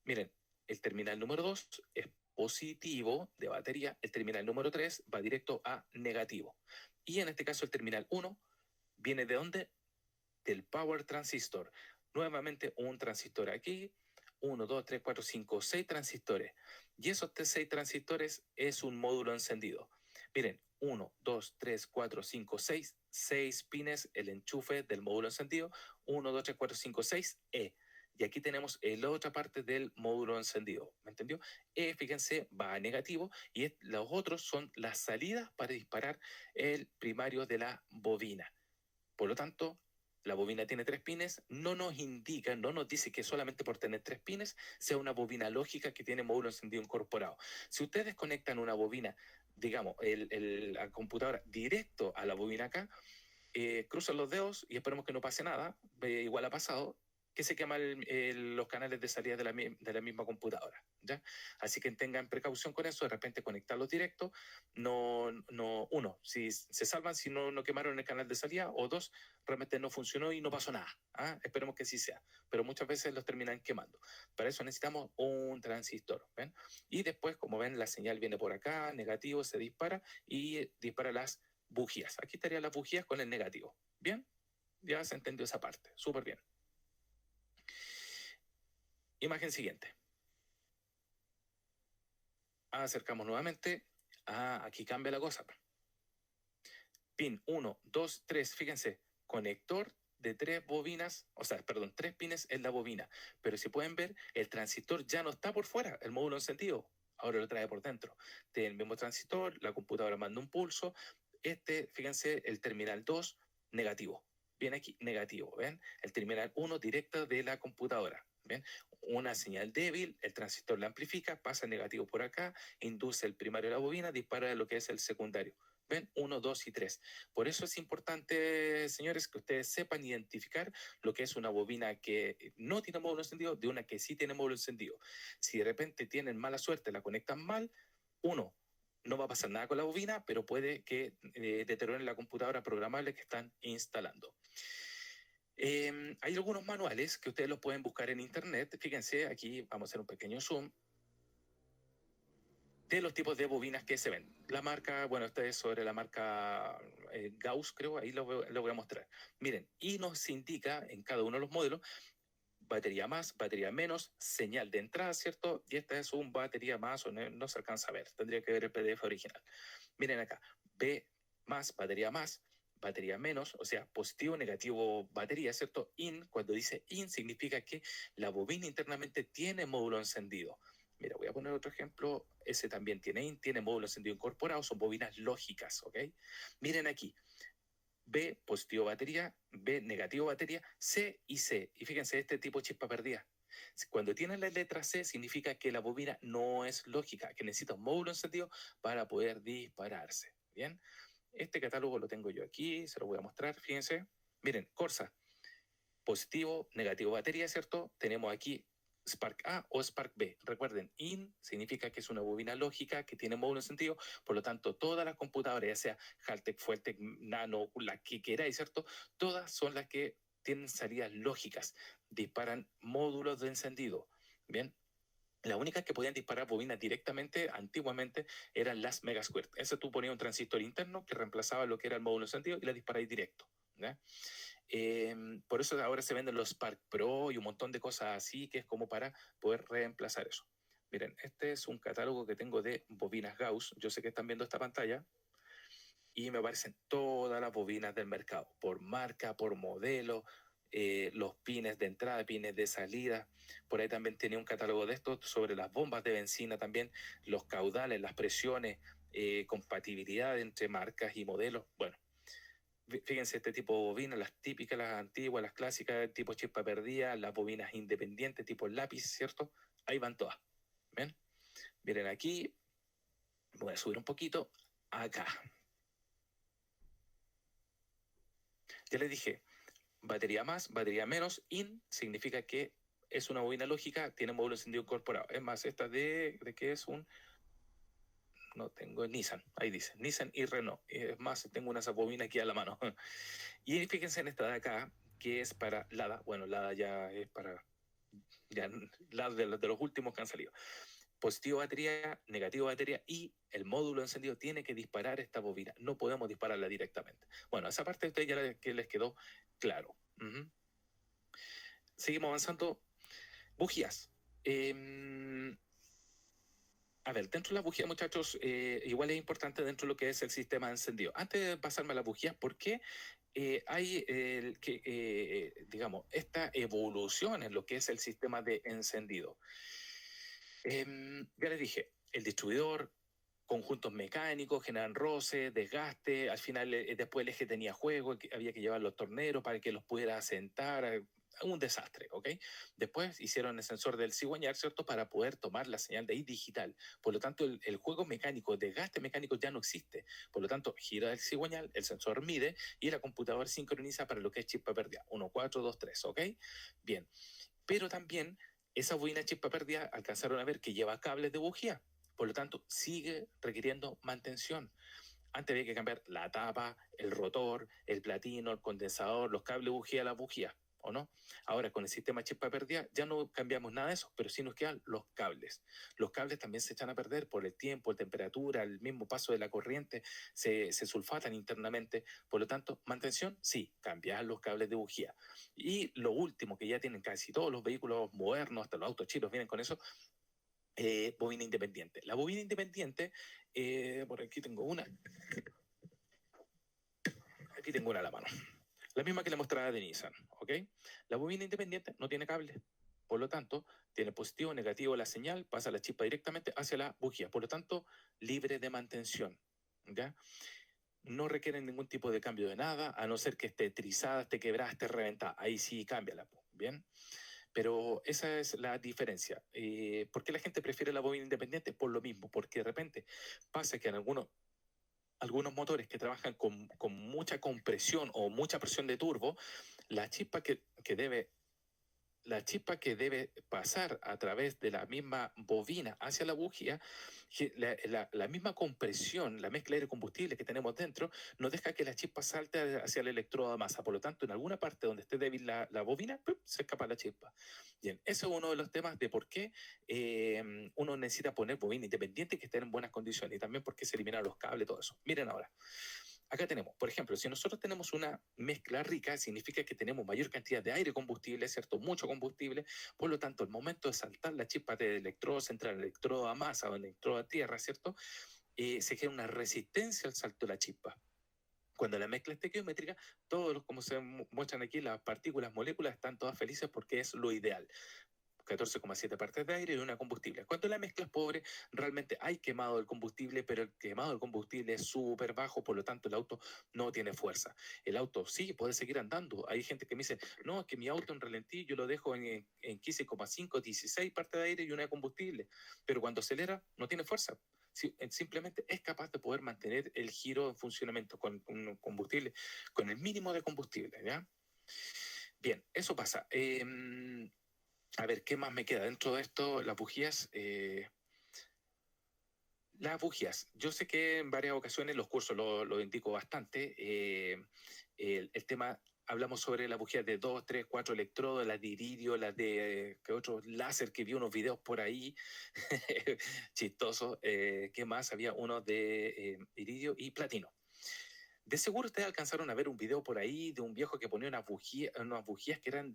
A: Miren, el terminal número 2 es positivo de batería, el terminal número 3 va directo a negativo. Y en este caso el terminal 1 viene de dónde? Del power transistor. Nuevamente un transistor aquí, 1, 2, 3, 4, 5, 6 transistores. Y esos 6 transistores es un módulo encendido. Miren, 1, 2, 3, 4, 5, 6, 6 pines, el enchufe del módulo encendido, 1, 2, 3, 4, 5, 6, E. Y aquí tenemos la otra parte del módulo encendido, ¿me entendió? E, fíjense, va a negativo y los otros son las salidas para disparar el primario de la bobina. Por lo tanto, la bobina tiene 3 pines, no nos indica, no nos dice que solamente por tener 3 pines sea una bobina lógica que tiene módulo encendido incorporado. Si ustedes conectan una bobina, digamos, la computadora directo a la bobina acá, cruzan los dedos y esperemos que no pase nada, igual ha pasado, que se queman los canales de salida de la misma computadora, ¿ya? Así que tengan precaución con eso, de repente conectarlos directos, uno, si se salvan si no quemaron el canal de salida, o dos, realmente no funcionó y no pasó nada, ¿ah? Esperemos que sí sea, pero muchas veces los terminan quemando. Para eso necesitamos un transistor, ¿ven? Y después, como ven, la señal viene por acá, negativo, se dispara y dispara las bujías. Aquí estarían las bujías con el negativo. ¿Bien? Ya se entendió esa parte. Súper bien. Imagen siguiente. Acercamos nuevamente. Aquí cambia la cosa. Pin 1, 2, 3, fíjense, conector de 3 bobinas, o sea, perdón, 3 pines en la bobina. Pero si pueden ver, el transistor ya no está por fuera, el módulo encendido. Ahora lo trae por dentro. Tiene el mismo transistor, la computadora manda un pulso. Fíjense, el terminal 2, negativo. Viene aquí, negativo, ¿ven? El terminal 1 directo de la computadora, ¿ven? Una señal débil, el transistor la amplifica, pasa negativo por acá, induce el primario de la bobina, dispara lo que es el secundario. ¿Ven? 1, 2 y 3. Por eso es importante, señores, que ustedes sepan identificar lo que es una bobina que no tiene módulo encendido de una que sí tiene módulo encendido. Si de repente tienen mala suerte, la conectan mal, uno, no va a pasar nada con la bobina, pero puede que deterioren la computadora programable que están instalando. Hay algunos manuales que ustedes los pueden buscar en internet. Fíjense, aquí vamos a hacer un pequeño zoom de los tipos de bobinas que se ven. La marca, bueno, esta es sobre la marca Gauss, creo, ahí lo voy a mostrar. Miren, y nos indica en cada uno de los modelos batería más, batería menos, señal de entrada, ¿cierto? Y esta es un batería más o no se alcanza a ver, tendría que ver el PDF original. Miren acá, B más, batería menos, o sea, positivo, negativo, batería, ¿cierto? In, cuando dice in, significa que la bobina internamente tiene módulo encendido. Mira, voy a poner otro ejemplo. Ese también tiene in, tiene módulo encendido incorporado, son bobinas lógicas, ¿ok? Miren aquí, B positivo batería, B negativo batería, C y C. Y fíjense, este tipo de chispa perdida. Cuando tienen la letra C significa que la bobina no es lógica, que necesita un módulo encendido para poder dispararse. Bien, este catálogo lo tengo yo aquí, se lo voy a mostrar, fíjense. Miren, Corsa, positivo, negativo batería, ¿cierto? Tenemos aquí Spark A o Spark B. Recuerden, IN significa que es una bobina lógica que tiene módulo encendido, por lo tanto, todas las computadoras, ya sea Haltech, Fueltech, Nano, la que queráis, ¿cierto? Todas son las que tienen salidas lógicas, disparan módulos de encendido. Bien, las únicas que podían disparar bobinas directamente antiguamente eran las Megasquirt. Eso tú ponías un transistor interno que reemplazaba lo que era el módulo encendido y la disparáis directo. ¿Ya? Por eso ahora se venden los Spark Pro y un montón de cosas así que es como para poder reemplazar eso. Miren, este es un catálogo que tengo de bobinas Gauss. Yo sé que están viendo esta pantalla y me aparecen todas las bobinas del mercado, por marca, por modelo, los pines de entrada, pines de salida. Por ahí también tenía un catálogo de estos sobre las bombas de benzina también, los caudales, las presiones, compatibilidad entre marcas y modelos. Bueno, fíjense este tipo de bobinas, las típicas, las antiguas, las clásicas, tipo chispa perdida, las bobinas independientes, tipo lápiz, ¿cierto? Ahí van todas. ¿Ven? Miren aquí, voy a subir un poquito, acá. Ya les dije, batería más, batería menos, in significa que es una bobina lógica, tiene módulo encendido incorporado. Es más, esta de que es un, no tengo Nissan, ahí dice, Nissan y Renault. Es más, tengo una bobina aquí a la mano. Y fíjense en esta de acá, que es para LADA. Bueno, LADA ya es para ya LADA de los últimos que han salido. Positivo batería, negativo batería y el módulo encendido tiene que disparar esta bobina. No podemos dispararla directamente. Bueno, esa parte de ustedes ya que les quedó claro. Seguimos avanzando. Bujías. A ver, dentro de las bujías, muchachos, igual es importante dentro de lo que es el sistema de encendido. Antes de pasarme a las bujías, ¿por qué hay, digamos, esta evolución en lo que es el sistema de encendido? Ya les dije, el distribuidor, conjuntos mecánicos, generan roce, desgaste, al final después el eje tenía juego, había que llevar los torneros para que los pudiera asentar, un desastre, ¿ok? Después hicieron el sensor del cigüeñal, ¿cierto? Para poder tomar la señal de ahí digital. Por lo tanto, el juego mecánico, desgaste mecánico ya no existe. Por lo tanto, gira el cigüeñal, el sensor mide y la computadora sincroniza para lo que es chispa perdida. 1, 4, 2, 3, ¿ok? Bien. Pero también esa bobina chispa perdida alcanzaron a ver que lleva cables de bujía. Por lo tanto, sigue requiriendo mantención. Antes había que cambiar la tapa, el rotor, el platino, el condensador, los cables bujía, la bujía. ¿o no? Ahora, con el sistema chispa perdida ya no cambiamos nada de eso, pero sí nos quedan los cables. Los cables también se echan a perder por el tiempo, la temperatura, el mismo paso de la corriente, se sulfatan internamente. Por lo tanto, mantención, sí, cambiar los cables de bujía. Y lo último que ya tienen casi todos los vehículos modernos, hasta los autos chinos vienen con eso, bobina independiente. La bobina independiente, por aquí tengo una a la mano. La misma que le mostraba de Nissan, ¿ok? La bobina independiente no tiene cable. Por lo tanto, tiene positivo o negativo la señal, pasa la chispa directamente hacia la bujía. Por lo tanto, libre de mantención, ¿ya? No requieren ningún tipo de cambio de nada, a no ser que esté trizada, esté quebrada, esté reventada. Ahí sí cámbiala, ¿bien? Pero esa es la diferencia. ¿Por qué la gente prefiere la bobina independiente? Por lo mismo, porque de repente pasa que en algunos motores que trabajan con mucha compresión o mucha presión de turbo, la chispa que debe la chispa que debe pasar a través de la misma bobina hacia la bujía, la misma compresión, la mezcla de combustible que tenemos dentro, no deja que la chispa salte hacia el electrodo de masa. Por lo tanto, en alguna parte donde esté débil la bobina, ¡pum!, se escapa la chispa. Bien, ese es uno de los temas de por qué uno necesita poner bobina independiente que estén en buenas condiciones y también por qué se eliminan los cables, todo eso. Miren ahora. Acá tenemos, por ejemplo, si nosotros tenemos una mezcla rica, significa que tenemos mayor cantidad de aire combustible, ¿cierto? Mucho combustible, por lo tanto, el momento de saltar la chispa del electrodo central al electrodo a masa o al electrodo a tierra, ¿cierto? Se genera una resistencia al salto de la chispa. Cuando la mezcla es estequiométrica, como se muestran aquí, las partículas, moléculas están todas felices porque es lo ideal. 14,7 partes de aire y una combustible. Cuando la mezcla es pobre, realmente hay quemado el combustible, pero el quemado del combustible es súper bajo, por lo tanto el auto no tiene fuerza. El auto sí puede seguir andando. Hay gente que me dice, no, es que mi auto en ralentí yo lo dejo en 15,5, 16 partes de aire y una de combustible, pero cuando acelera no tiene fuerza. Simplemente es capaz de poder mantener el giro en funcionamiento con un combustible, con el mínimo de combustible, ¿ya? Bien, eso pasa. A ver, ¿qué más me queda dentro de esto? Las bujías. Las bujías. Yo sé que en varias ocasiones los cursos lo indico bastante. El tema, hablamos sobre las bujías de 2, 3, 4 electrodos, las de iridio, las de que otros láser que vi unos videos por ahí, chistoso. ¿Qué más? Había unos de iridio y platino. De seguro ustedes alcanzaron a ver un video por ahí de un viejo que ponía unas bujías que eran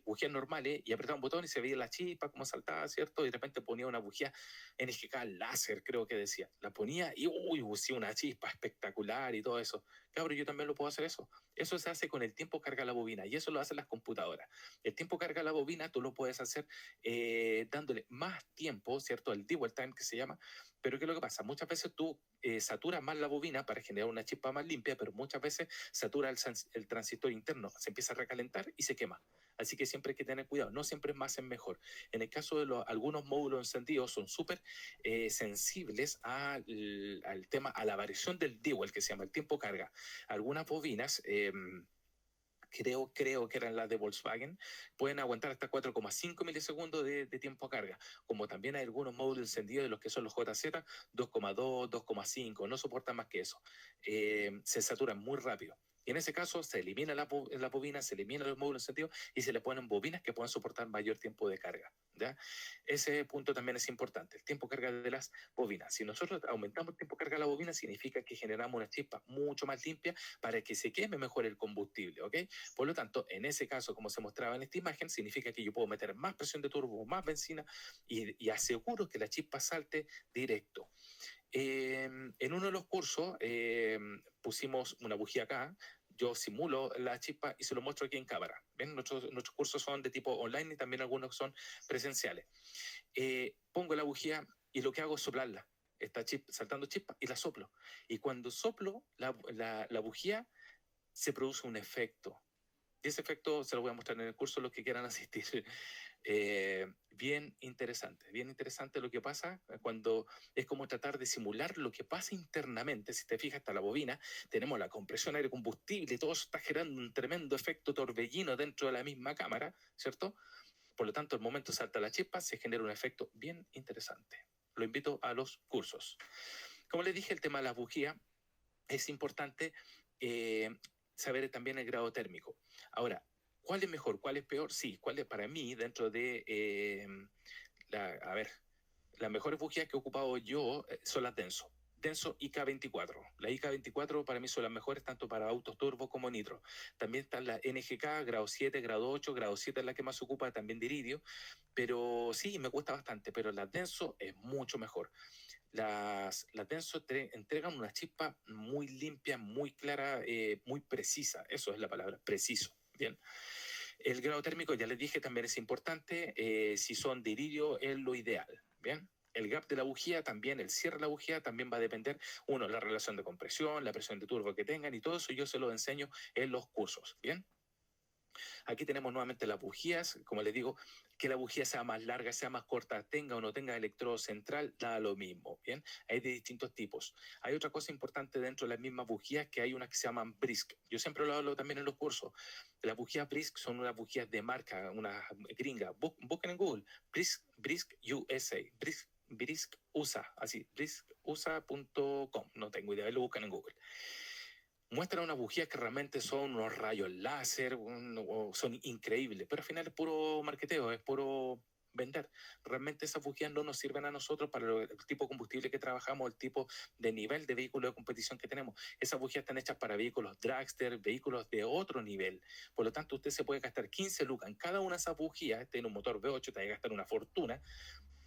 A: bujías normales y apretaba un botón y se veía la chispa como saltaba, ¿cierto? Y de repente ponía una bujía NGK láser, creo que decía. La ponía y uy, sí, una chispa espectacular y todo eso. Cabrón, yo también lo puedo hacer eso. Eso se hace con el tiempo carga la bobina y eso lo hacen las computadoras. El tiempo carga la bobina tú lo puedes hacer dándole más tiempo, ¿cierto? El dwell time que se llama. Pero ¿qué es lo que pasa? Muchas veces tú saturas más la bobina para generar una chispa más limpia, pero muchas veces satura el transistor interno, se empieza a recalentar y se quema. Así que siempre hay que tener cuidado, no siempre más es mejor. En el caso de algunos módulos encendidos son súper sensibles al tema, a la variación del dwell, que se llama el tiempo carga. Algunas bobinas... creo que eran las de Volkswagen, pueden aguantar hasta 4,5 milisegundos de tiempo a carga, como también hay algunos módulos encendidos de los que son los JZ, 2,2, 2,5, no soportan más que eso. Se saturan muy rápido. Y en ese caso se elimina la bobina, se elimina los módulos encendidos y se le ponen bobinas que puedan soportar mayor tiempo de carga, ¿ya? Ese punto también es importante, el tiempo de carga de las bobinas. Si nosotros aumentamos el tiempo de carga de la bobina, significa que generamos una chispa mucho más limpia para que se queme mejor el combustible, ¿ok? Por lo tanto, en ese caso, como se mostraba en esta imagen, significa que yo puedo meter más presión de turbo, más benzina y aseguro que la chispa salte directo. En uno de los cursos pusimos una bujía acá, yo simulo la chispa y se lo muestro aquí en cámara. ¿Ven? Nuestros cursos son de tipo online y también algunos son presenciales. Pongo la bujía y lo que hago es soplarla. Está saltando chispa y la soplo. Y cuando soplo la bujía, se produce un efecto. Y ese efecto se lo voy a mostrar en el curso los que quieran asistir. Bien interesante lo que pasa cuando es como tratar de simular lo que pasa internamente. Si te fijas, hasta la bobina, tenemos la compresión aire combustible y todo eso está generando un tremendo efecto torbellino dentro de la misma cámara, ¿cierto? Por lo tanto, al momento salta la chispa, se genera un efecto bien interesante. Lo invito a los cursos. Como les dije, el tema de la bujía es importante saber también el grado térmico. Ahora, ¿Cuál es mejor? ¿Cuál es peor? Sí, ¿cuál es para mí dentro de a ver, las mejores bujías que he ocupado yo son las Denso. Denso IK24. La IK24 para mí son las mejores tanto para autos turbo como nitro. También están las NGK, grado 7, grado 8, grado 7 es la que más se ocupa también de iridio, pero sí, me gusta bastante, pero las Denso es mucho mejor. Las Denso entregan una chispa muy limpia, muy clara, muy precisa. Eso es la palabra, preciso. Bien. El grado térmico, ya les dije, también es importante. Si son de iridio, es lo ideal. Bien. El gap de la bujía también, el cierre de la bujía también va a depender, uno, la relación de compresión, la presión de turbo que tengan y todo eso yo se lo enseño en los cursos. Bien. Aquí tenemos nuevamente las bujías, como les digo, que la bujía sea más larga, sea más corta, tenga o no tenga electrodo central, da lo mismo, ¿bien? Hay de distintos tipos. Hay otra cosa importante dentro de las mismas bujías, que hay unas que se llaman Brisk. Yo siempre lo hablo también en los cursos. Las bujías Brisk son unas bujías de marca, unas gringas. Busquen en Google, Brisk USA, Brisk USA, así, briskusa.com, no tengo idea, lo buscan en Google. Muestran unas bujías que realmente son unos rayos láser, son increíbles, pero al final es puro marketeo, es puro vender. Realmente esas bujías no nos sirven a nosotros para el tipo de combustible que trabajamos, el tipo de nivel de vehículo de competición que tenemos. Esas bujías están hechas para vehículos dragster, vehículos de otro nivel. Por lo tanto, usted se puede gastar 15 lucas en cada una de esas bujías, tiene un motor V8, te va a gastar una fortuna,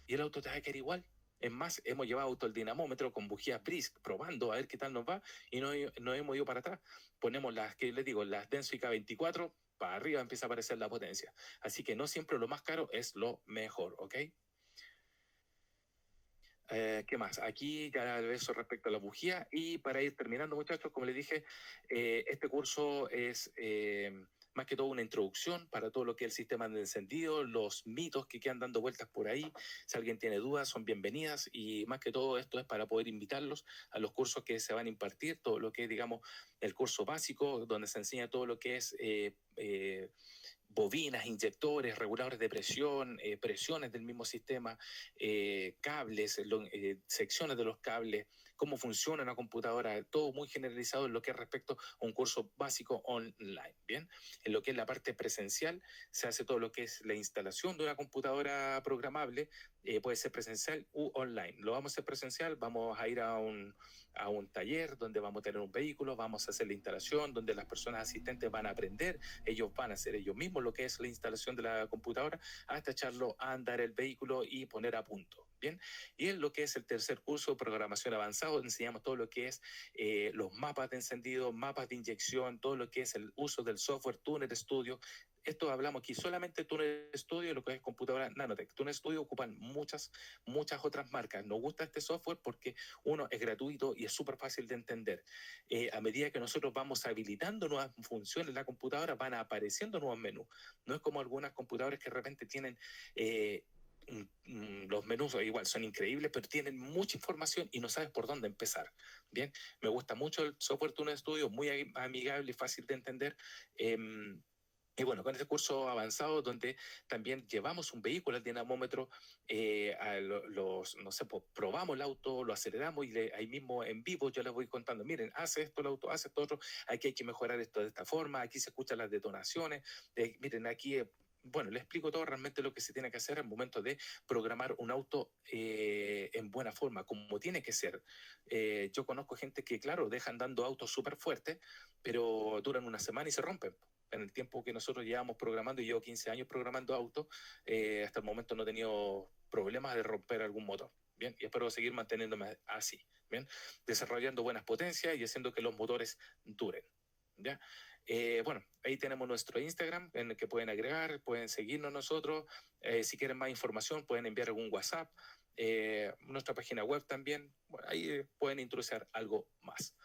A: y el auto te va a quedar igual. Es más, hemos llevado auto al dinamómetro con bujías Brisk, probando a ver qué tal nos va, y no hemos ido para atrás. Ponemos las que les digo, las Denso IK24, para arriba empieza a aparecer la potencia. Así que no siempre lo más caro es lo mejor, ¿ok? ¿Qué más? Aquí ya eso respecto a la bujía. Y para ir terminando, muchachos, como les dije, este curso es más que todo una introducción para todo lo que es el sistema de encendido, los mitos que quedan dando vueltas por ahí. Si alguien tiene dudas, son bienvenidas. Y más que todo esto es para poder invitarlos a los cursos que se van a impartir, todo lo que es, digamos, el curso básico, donde se enseña todo lo que es bobinas, inyectores, reguladores de presión, presiones del mismo sistema, cables, secciones de los cables, cómo funciona una computadora, todo muy generalizado en lo que es respecto a un curso básico online. Bien, en lo que es la parte presencial, se hace todo lo que es la instalación de una computadora programable, puede ser presencial u online. Lo vamos a hacer presencial, vamos a ir a un taller donde vamos a tener un vehículo, vamos a hacer la instalación, donde las personas asistentes van a aprender, ellos van a hacer ellos mismos lo que es la instalación de la computadora, hasta echarlo a andar el vehículo y poner a punto. Bien, y en lo que es el tercer curso, programación avanzado, enseñamos todo lo que es los mapas de encendido, mapas de inyección, todo lo que es el uso del software Tuner Studio. Esto hablamos aquí solamente Tuner Studio, lo que es computadora Nanotech. Tuner Studio ocupan muchas otras marcas. Nos gusta este software porque uno es gratuito y es súper fácil de entender. A medida que nosotros vamos habilitando nuevas funciones en la computadora, van apareciendo nuevos menús. No es como algunas computadoras que de repente tienen los menús igual son increíbles, pero tienen mucha información y no sabes por dónde empezar. Bien, me gusta mucho el software Tuner Studio, muy amigable y fácil de entender. Y bueno, con este curso avanzado donde también llevamos un vehículo al dinamómetro, no sé, pues, probamos el auto, lo aceleramos y ahí mismo en vivo yo les voy contando, miren, hace esto el auto, hace esto otro, aquí hay que mejorar esto de esta forma, aquí se escuchan las detonaciones, miren, aquí... bueno, le explico todo realmente lo que se tiene que hacer al momento de programar un auto en buena forma, como tiene que ser. Yo conozco gente que, claro, dejan dando autos súper fuertes, pero duran una semana y se rompen. En el tiempo que nosotros llevamos programando, y llevo 15 años programando autos, hasta el momento no he tenido problemas de romper algún motor. Bien, y espero seguir manteniéndome así, bien, desarrollando buenas potencias y haciendo que los motores duren. ¿Ya? Bueno, ahí tenemos nuestro Instagram en el que pueden agregar, pueden seguirnos nosotros. Si quieren más información, pueden enviar algún WhatsApp. Nuestra página web también. Bueno, ahí pueden introducir algo más.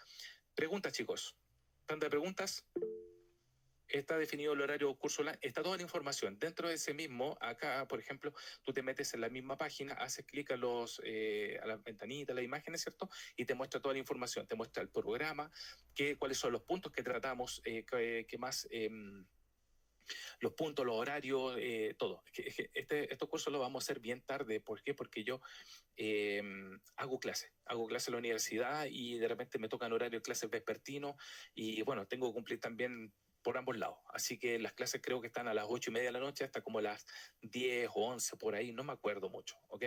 A: Preguntas, chicos. ¿Tanta de preguntas? Está definido el horario curso online, está toda la información. Dentro de ese mismo, acá, por ejemplo, tú te metes en la misma página, haces clic a las ventanitas, las imágenes, ¿cierto? Y te muestra toda la información, te muestra el programa, cuáles son los puntos que tratamos, qué más, los puntos, los horarios, todo. Estos cursos los vamos a hacer bien tarde. ¿Por qué? Porque yo eh, hago clase en la universidad y de repente me tocan horarios de clases vespertino y bueno, tengo que cumplir también por ambos lados. Así que las clases creo que están a las 8:30 de la noche hasta como las 10 o 11 por ahí, no me acuerdo mucho, ¿ok?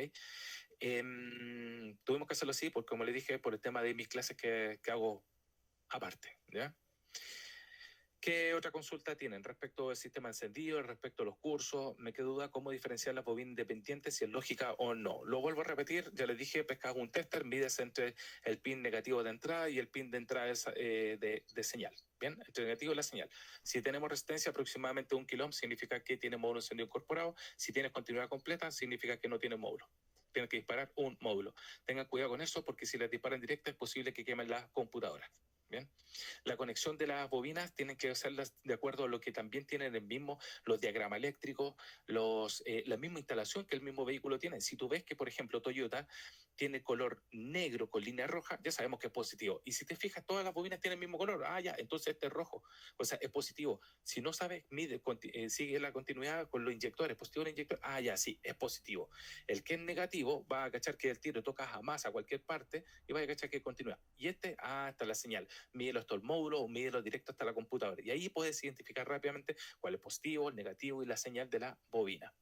A: Tuvimos que hacerlo así porque, como le dije, por el tema de mis clases que hago aparte, ¿ya? ¿Qué otra consulta tienen respecto al sistema encendido, respecto a los cursos? Me queda duda cómo diferenciar las bobinas independientes, si es lógica o no. Lo vuelvo a repetir, ya les dije, pescas un tester, mides entre el pin negativo de entrada y el pin de entrada de señal. Bien, entre el negativo y la señal. Si tenemos resistencia aproximadamente 1 kilo, significa que tiene módulo encendido incorporado. Si tienes continuidad completa, significa que no tiene módulo. Tienen que disparar un módulo. Tengan cuidado con eso porque si les disparan directa es posible que quemen las computadoras. Bien. La conexión de las bobinas tienen que hacerlas de acuerdo a lo que también tienen el mismo, los diagramas eléctricos, la misma instalación que el mismo vehículo tiene. Si tú ves que, por ejemplo, Toyota tiene color negro con línea roja, ya sabemos que es positivo. Y si te fijas, todas las bobinas tienen el mismo color. Ah, ya, entonces este es rojo. O sea, es positivo. Si no sabes, sigue la continuidad con los inyectores. Positivo el inyector. Ah, ya, sí, es positivo. El que es negativo va a cachar que el tiro toca jamás a cualquier parte y va a cachar que continúa. Y está la señal. Mídelo hasta el módulo o mídelo directo hasta la computadora. Y ahí puedes identificar rápidamente cuál es positivo, el negativo y la señal de la bobina.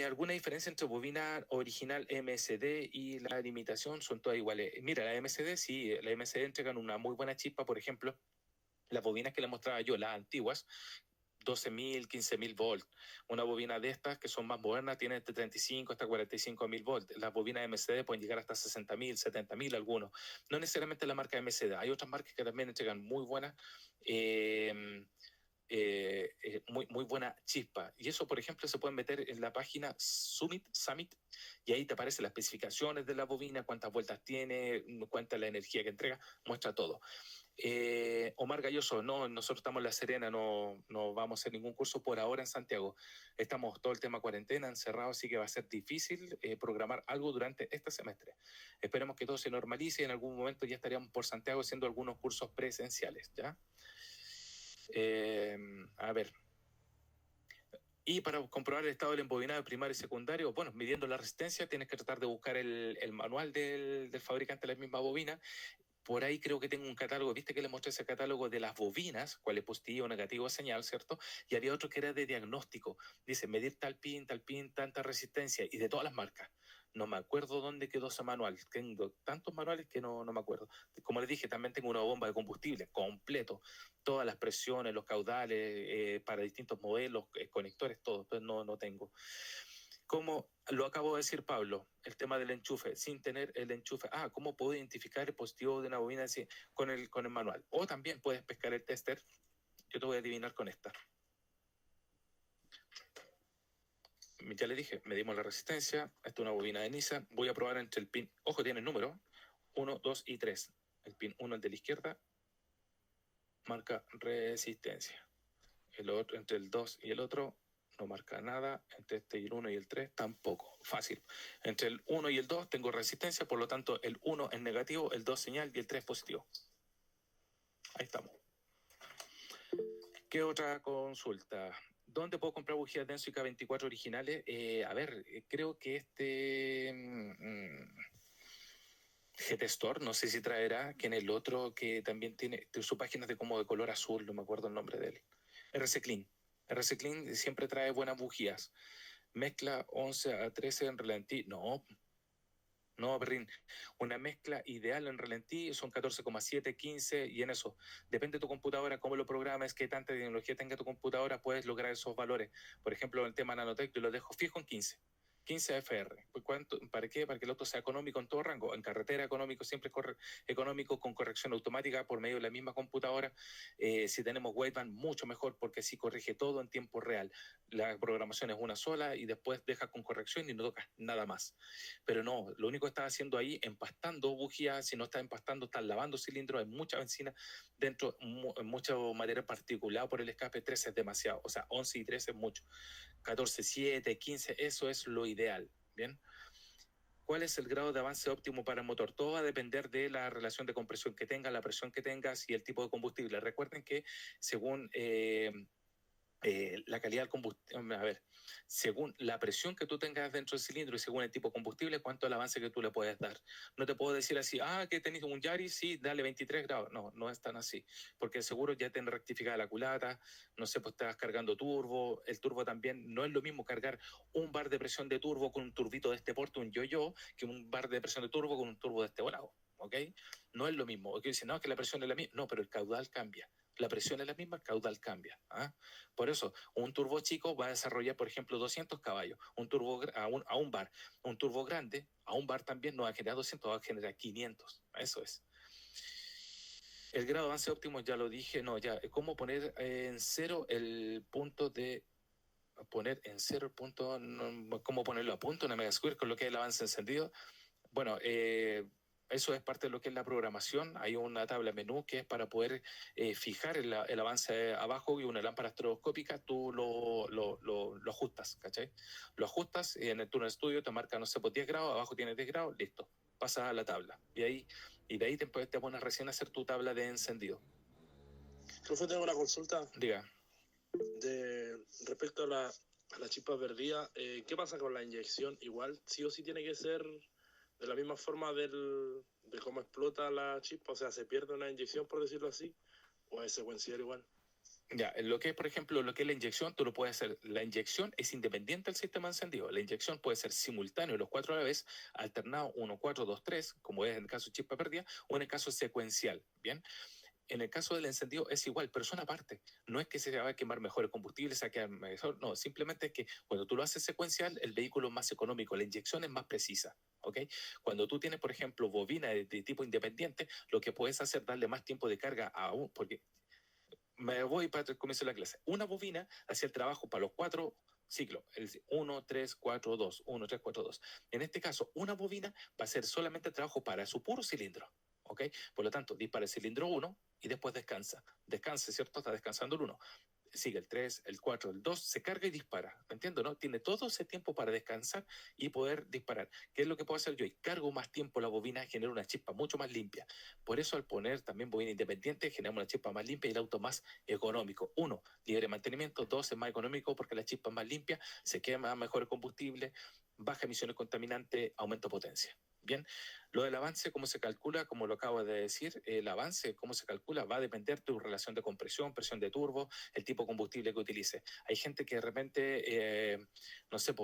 A: ¿Alguna diferencia entre bobina original MSD y la limitación? Son todas iguales. Mira, la MSD sí, la MSD entregan una muy buena chispa, por ejemplo, las bobinas que les mostraba yo, las antiguas, 12.000, 15.000 volts. Una bobina de estas, que son más modernas, tiene de 35 hasta 45.000 volts. Las bobinas MCD pueden llegar hasta 60.000, 70.000 algunos. No necesariamente la marca MCD. Hay otras marcas que también entregan muy buenas, muy buena chispa. Y eso, por ejemplo, se puede meter en la página Summit, y ahí te aparecen las especificaciones de la bobina, cuántas vueltas tiene, cuánta es la energía que entrega, muestra todo. Omar Galloso, no, nosotros estamos en La Serena, no vamos a hacer ningún curso por ahora en Santiago. Estamos todo el tema cuarentena, encerrados, así que va a ser difícil programar algo durante este semestre. Esperemos que todo se normalice y en algún momento ya estaríamos por Santiago haciendo algunos cursos presenciales, ¿ya? A ver. Y para comprobar el estado del embobinado primario y secundario, bueno, midiendo la resistencia, tienes que tratar de buscar el manual del fabricante de la misma bobina. Por ahí creo que tengo un catálogo, viste que le mostré ese catálogo de las bobinas, cuál es positivo, negativo, señal, ¿cierto? Y había otro que era de diagnóstico. Dice, medir tal pin, tanta resistencia, y de todas las marcas. No me acuerdo dónde quedó ese manual. Tengo tantos manuales que no me acuerdo. Como les dije, también tengo una bomba de combustible completo. Todas las presiones, los caudales, para distintos modelos, conectores, todo. Entonces no tengo. Como lo acabo de decir Pablo, el tema del enchufe, sin tener el enchufe. ¿Cómo puedo identificar el positivo de una bobina así, con el manual? O también puedes pescar el tester. Yo te voy a adivinar con esta. Ya le dije, medimos la resistencia. Esta es una bobina de Nissan. Voy a probar entre el pin, ojo, tiene el número, 1, 2 y 3. El pin 1, el de la izquierda, marca resistencia. El otro, entre el 2 y el otro, no marca nada. Entre este y el 1 y el 3 tampoco. Fácil. Entre el 1 y el 2 tengo resistencia, por lo tanto el 1 es negativo, el 2 señal y el 3 positivo. Ahí estamos. ¿Qué otra consulta? ¿Dónde puedo comprar bujías Denso y K24 originales? Creo que GT Store, no sé si traerá, que en el otro que también tiene su página de como de color azul, no me acuerdo el nombre de él. RC Clean. RC Clean siempre trae buenas bujías. Mezcla 11 a 13 en ralentí. No, Perrin. Una mezcla ideal en ralentí son 14,7, 15 y en eso. Depende de tu computadora, cómo lo programas, qué tanta tecnología tenga tu computadora, puedes lograr esos valores. Por ejemplo, en el tema Nanotech, yo lo dejo fijo en 15. 15 FR. ¿Cuánto? ¿Para qué? Para que el auto sea económico en todo rango. En carretera económico, siempre económico con corrección automática por medio de la misma computadora. Si tenemos Wideband, mucho mejor porque así corrige todo en tiempo real. La programación es una sola y después deja con corrección y no tocas nada más. Pero no, lo único que estás haciendo ahí, empastando bujías. Si no estás empastando, estás lavando cilindros. Hay mucha benzina dentro, mucha materia particulada por el escape. 13 es demasiado. O sea, 11 y 13 es mucho. 14, 7, 15, eso es lo ideal, ¿bien? ¿Cuál es el grado de avance óptimo para el motor? Todo va a depender de la relación de compresión que tengas, la presión que tengas y el tipo de combustible. Recuerden que según la calidad del combustible, a ver, según la presión que tú tengas dentro del cilindro y según el tipo de combustible, cuánto es el avance que tú le puedes dar. No te puedo decir así, que tenés un Yaris, sí, dale 23 grados. No, no es tan así, porque seguro ya tiene rectificada la culata, no sé, pues estás cargando turbo, el turbo también, no es lo mismo cargar un bar de presión de turbo con un turbito de este porte, un yo-yo, que un bar de presión de turbo con un turbo de este volado, ¿ok? No es lo mismo, ¿ok? Dicen, no, es que la presión es la misma, no, pero el caudal cambia. La presión es la misma, el caudal cambia. ¿Ah? Por eso, un turbo chico va a desarrollar, por ejemplo, 200 caballos, un turbo a un bar. Un turbo grande a un bar también no va a generar 200, va a generar 500. Eso es. El grado de avance óptimo, ya lo dije, no, ya, ¿cómo poner en cero el punto de poner en cero el punto, no, cómo ponerlo a punto, una mega square con lo que es el avance encendido? Bueno, eso es parte de lo que es la programación. Hay una tabla menú que es para poder fijar el avance abajo y una lámpara estroboscópica, tú lo ajustas, ¿cachai? Lo ajustas y en el turno de estudio te marca, no sé, pues 10 grados, abajo tienes 10 grados, listo, pasas a la tabla. Y de ahí te pones recién a hacer tu tabla de encendido.
C: Profe, tengo una consulta
A: Diga.
C: respecto a la chispa perdida. ¿Qué pasa con la inyección? Igual, sí o sí tiene que ser de la misma forma de cómo explota la chispa, o sea, se pierde una inyección, por decirlo así, o es secuencial igual.
A: Ya, en lo que es, por ejemplo, lo que es la inyección, tú lo puedes hacer. La inyección es independiente del sistema encendido. La inyección puede ser simultáneo los cuatro a la vez, alternado 1, 4, 2, 3, como es en el caso de chispa perdida, o en el caso secuencial. Bien. En el caso del encendido es igual, pero son aparte. No es que se va a quemar mejor el combustible, se va a quemar mejor, no, simplemente es que cuando tú lo haces secuencial, el vehículo es más económico, la inyección es más precisa, ¿ok? Cuando tú tienes, por ejemplo, bobina de tipo independiente, lo que puedes hacer es darle más tiempo de carga a un, porque me voy para el comienzo de la clase. Una bobina hacía el trabajo para los cuatro ciclos, el 1, 3, 4, 2, 1, 3, 4, 2. En este caso, una bobina va a hacer solamente el trabajo para su puro cilindro. ¿Ok? Por lo tanto, dispara el cilindro 1 y después descansa. Descansa, ¿cierto? Está descansando el 1. Sigue el 3, el 4, el 2, se carga y dispara. ¿Me entiendo, no? Tiene todo ese tiempo para descansar y poder disparar. ¿Qué es lo que puedo hacer yo? Y cargo más tiempo la bobina, genera una chispa mucho más limpia. Por eso al poner también bobina independiente, generamos una chispa más limpia y el auto más económico. 1, libre mantenimiento. 2, es más económico porque la chispa es más limpia, se quema mejor el combustible, baja emisiones contaminantes, aumenta potencia. Bien, lo del avance, ¿cómo se calcula? Como lo acabo de decir, el avance, ¿cómo se calcula? Va a depender de tu relación de compresión, presión de turbo, el tipo de combustible que utilice. Hay gente que de repente, no sé,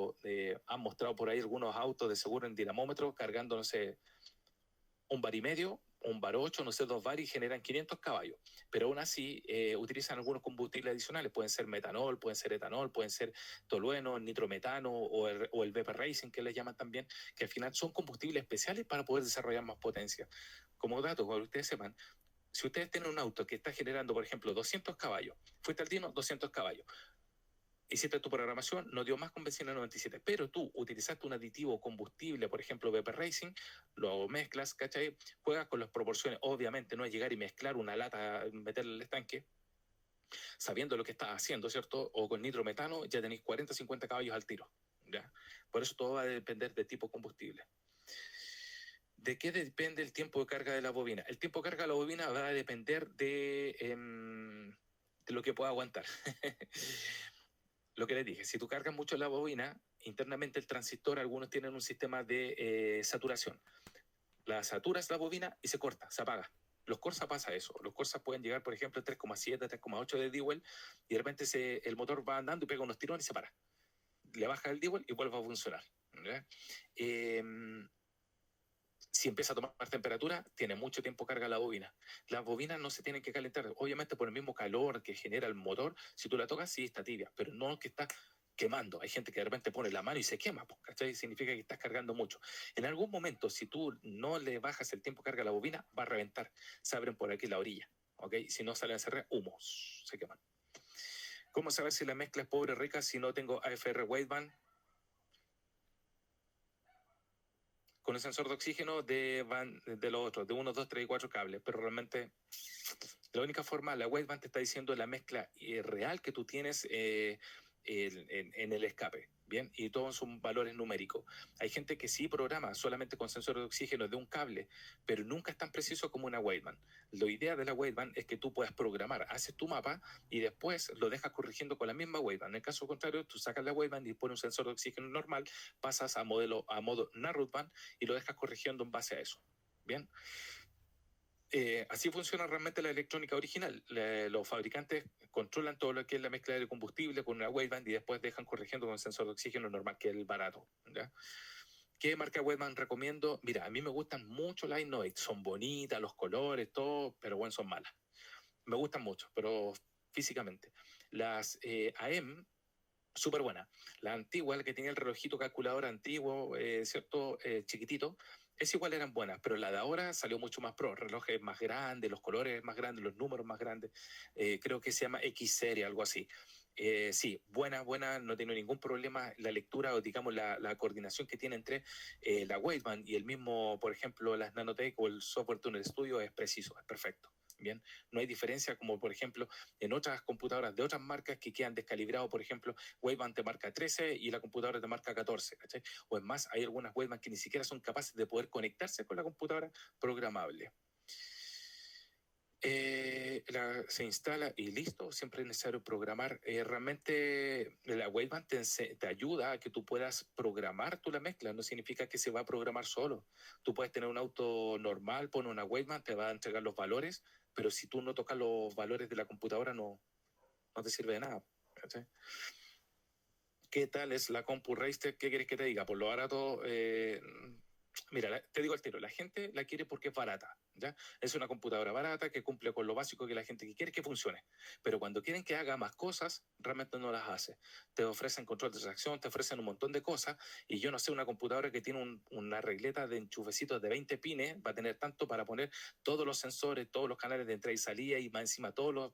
A: han mostrado por ahí algunos autos de seguro en dinamómetro cargando, no sé, un bar y medio, un bar 8, no sé, dos bar y generan 500 caballos. Pero aún así utilizan algunos combustibles adicionales, pueden ser metanol, pueden ser etanol, pueden ser tolueno, nitrometano o el Vapor Racing, que les llaman también, que al final son combustibles especiales para poder desarrollar más potencia. Como dato, para que ustedes sepan, si ustedes tienen un auto que está generando, por ejemplo, 200 caballos, fuiste al Dino, 200 caballos, hiciste tu programación, no dio más con benzina 97, pero tú utilizaste un aditivo combustible, por ejemplo, Vapor Racing, lo mezclas, ¿cachai? Juegas con las proporciones, obviamente no es llegar y mezclar una lata, meterle al estanque, sabiendo lo que estás haciendo, ¿cierto? O con nitrometano ya tenéis 40, 50 caballos al tiro, ¿ya? Por eso todo va a depender de tipo combustible. ¿De qué depende el tiempo de carga de la bobina? El tiempo de carga de la bobina va a depender de lo que pueda aguantar. Lo que les dije, si tú cargas mucho la bobina, internamente el transistor, algunos tienen un sistema de saturación. La saturas la bobina y se corta, se apaga. Los Corsa pasa eso. Los Corsa pueden llegar, por ejemplo, a 3,7, 3,8 de Dewell y de repente el motor va andando y pega unos tirones y se para. Le baja el Dewell y vuelve a funcionar. Eh, si empieza a tomar temperatura, tiene mucho tiempo carga la bobina. Las bobinas no se tienen que calentar, obviamente por el mismo calor que genera el motor. Si tú la tocas, sí está tibia, pero no que está quemando. Hay gente que de repente pone la mano y se quema, ¿cachai? Significa que estás cargando mucho. En algún momento, si tú no le bajas el tiempo de carga a la bobina, va a reventar. Se abren por aquí la orilla, ¿ok? Si no salen a cerrar, humos, se queman. ¿Cómo saber si la mezcla es pobre o rica si no tengo AFR Wideband? Con el sensor de oxígeno de los otros, de 1, 2, 3 y 4 cables, pero realmente la única forma, la wideband te está diciendo la mezcla real que tú tienes en el escape, ¿bien? Y todos son valores numéricos. Hay gente que sí programa solamente con sensor de oxígeno de un cable, pero nunca es tan preciso como una Wideband. La idea de la Wideband es que tú puedas programar, haces tu mapa y después lo dejas corrigiendo con la misma Wideband. En el caso contrario, tú sacas la Wideband y pones un sensor de oxígeno normal, pasas a modo Narrowband y lo dejas corrigiendo en base a eso, ¿bien? Así funciona realmente la electrónica original. Los fabricantes controlan todo lo que es la mezcla de combustible con una Wideband y después dejan corrigiendo con el sensor de oxígeno normal, que es el barato, ¿ya? ¿Qué marca Wideband recomiendo? Mira, a mí me gustan mucho las Innovate. Son bonitas, los colores, todo, pero bueno, son malas. Me gustan mucho, pero físicamente. Las AM, súper buena. La antigua, la que tenía el relojito calculador antiguo, ¿cierto? Chiquitito, es igual, eran buenas, pero la de ahora salió mucho más pro. Relojes más grandes, los colores más grandes, los números más grandes. Creo que se llama X-Serie, algo así. Sí, buena, no tiene ningún problema. La lectura o digamos la coordinación que tiene entre la Wideband y el mismo, por ejemplo, las Nanotech o el Software Tuner Studio es preciso, es perfecto. Bien, no hay diferencia como por ejemplo en otras computadoras de otras marcas que quedan descalibrados, por ejemplo, Wideband te marca 13 y la computadora te marca 14, ¿cachai? O es más, hay algunas Wideband que ni siquiera son capaces de poder conectarse con la computadora programable. Se instala y listo, siempre es necesario programar. Realmente la Wideband te ayuda a que tú puedas programar tú la mezcla, no significa que se va a programar solo. Tú puedes tener un auto normal, pone una Wideband, te va a entregar los valores, pero si tú no tocas los valores de la computadora no te sirve de nada, ¿cachai? ¿Qué tal es la compu Raster? ¿Qué quieres que te diga? Por lo barato, mira, te digo al tiro, la gente la quiere porque es barata, ¿ya? Es una computadora barata que cumple con lo básico que la gente quiere que funcione. Pero cuando quieren que haga más cosas, realmente no las hace. Te ofrecen control de tracción, te ofrecen un montón de cosas, y yo no sé, una computadora que tiene una regleta de enchufecitos de 20 pines va a tener tanto para poner todos los sensores, todos los canales de entrada y salida, y más encima todos los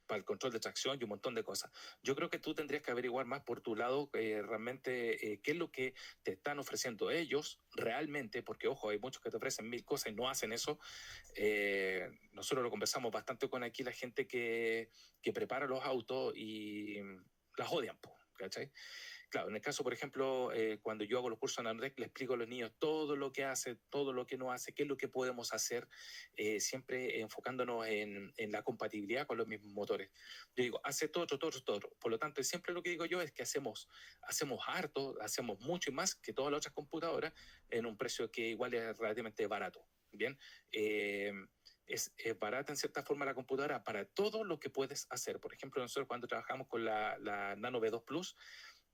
A: para el control de tracción y un montón de cosas. Yo creo que tú tendrías que averiguar más por tu lado realmente qué es lo que te están ofreciendo ellos realmente, porque ojo, hay muchos que te ofrecen mil cosas y no hacen eso. Nosotros lo conversamos bastante con aquí la gente que prepara los autos y las odian, ¿cachai? Claro, en el caso, por ejemplo, cuando yo hago los cursos en Andrés, le explico a los niños todo lo que hace, todo lo que no hace, qué es lo que podemos hacer, siempre enfocándonos en la compatibilidad con los mismos motores. Yo digo, hace todo. Por lo tanto, siempre lo que digo yo es que hacemos harto, hacemos mucho y más que todas las otras computadoras en un precio que igual es relativamente barato. Bien. Es barata en cierta forma la computadora para todo lo que puedes hacer. Por ejemplo, nosotros cuando trabajamos con la Nano V2 Plus,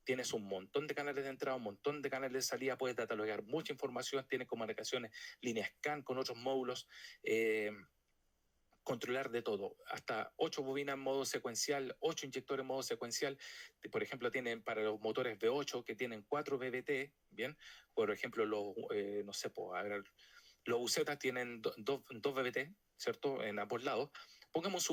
A: tienes un montón de canales de entrada, un montón de canales de salida, puedes catalogar mucha información, tienes comunicaciones, línea scan con otros módulos, controlar de todo, hasta 8 bobinas en modo secuencial, 8 inyectores en modo secuencial. Por ejemplo, tienen para los motores V8 que tienen 4 BBT, ¿bien? Por ejemplo, no sé, a ver, los UZ tienen 2 BBT, ¿cierto? En ambos lados. Pongamos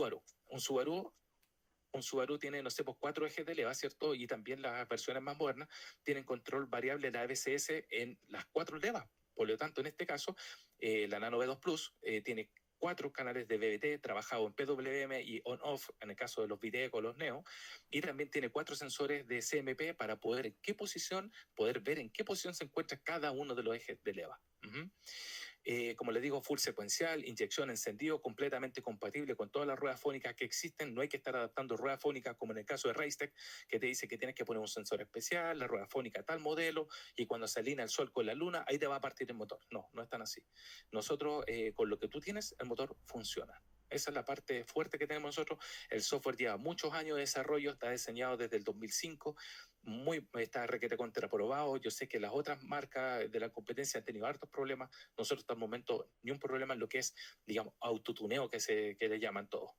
A: un Subaru tiene, no sé, pues 4 ejes de leva, ¿cierto? Y también las versiones más modernas tienen control variable de la ABCS en las 4 levas. Por lo tanto, en este caso, la Nano V2 Plus tiene 4 canales de BBT trabajado en PWM y on-off, en el caso de los VIDEC o los Neo, y también tiene 4 sensores de CMP para poder ver en qué posición se encuentra cada uno de los ejes de leva. Como les digo, full secuencial, inyección, encendido, completamente compatible con todas las ruedas fónicas que existen. No hay que estar adaptando ruedas fónicas como en el caso de Racetech, que te dice que tienes que poner un sensor especial, la rueda fónica tal modelo, y cuando se alinea el sol con la luna, ahí te va a partir el motor. No es tan así. Nosotros, con lo que tú tienes, el motor funciona. Esa es la parte fuerte que tenemos nosotros. El software lleva muchos años de desarrollo, está diseñado desde el 2005, está requete contraprobado. Yo sé que las otras marcas de la competencia han tenido hartos problemas. Nosotros hasta el momento ni un problema en lo que es, digamos, autotuneo que le llaman todos.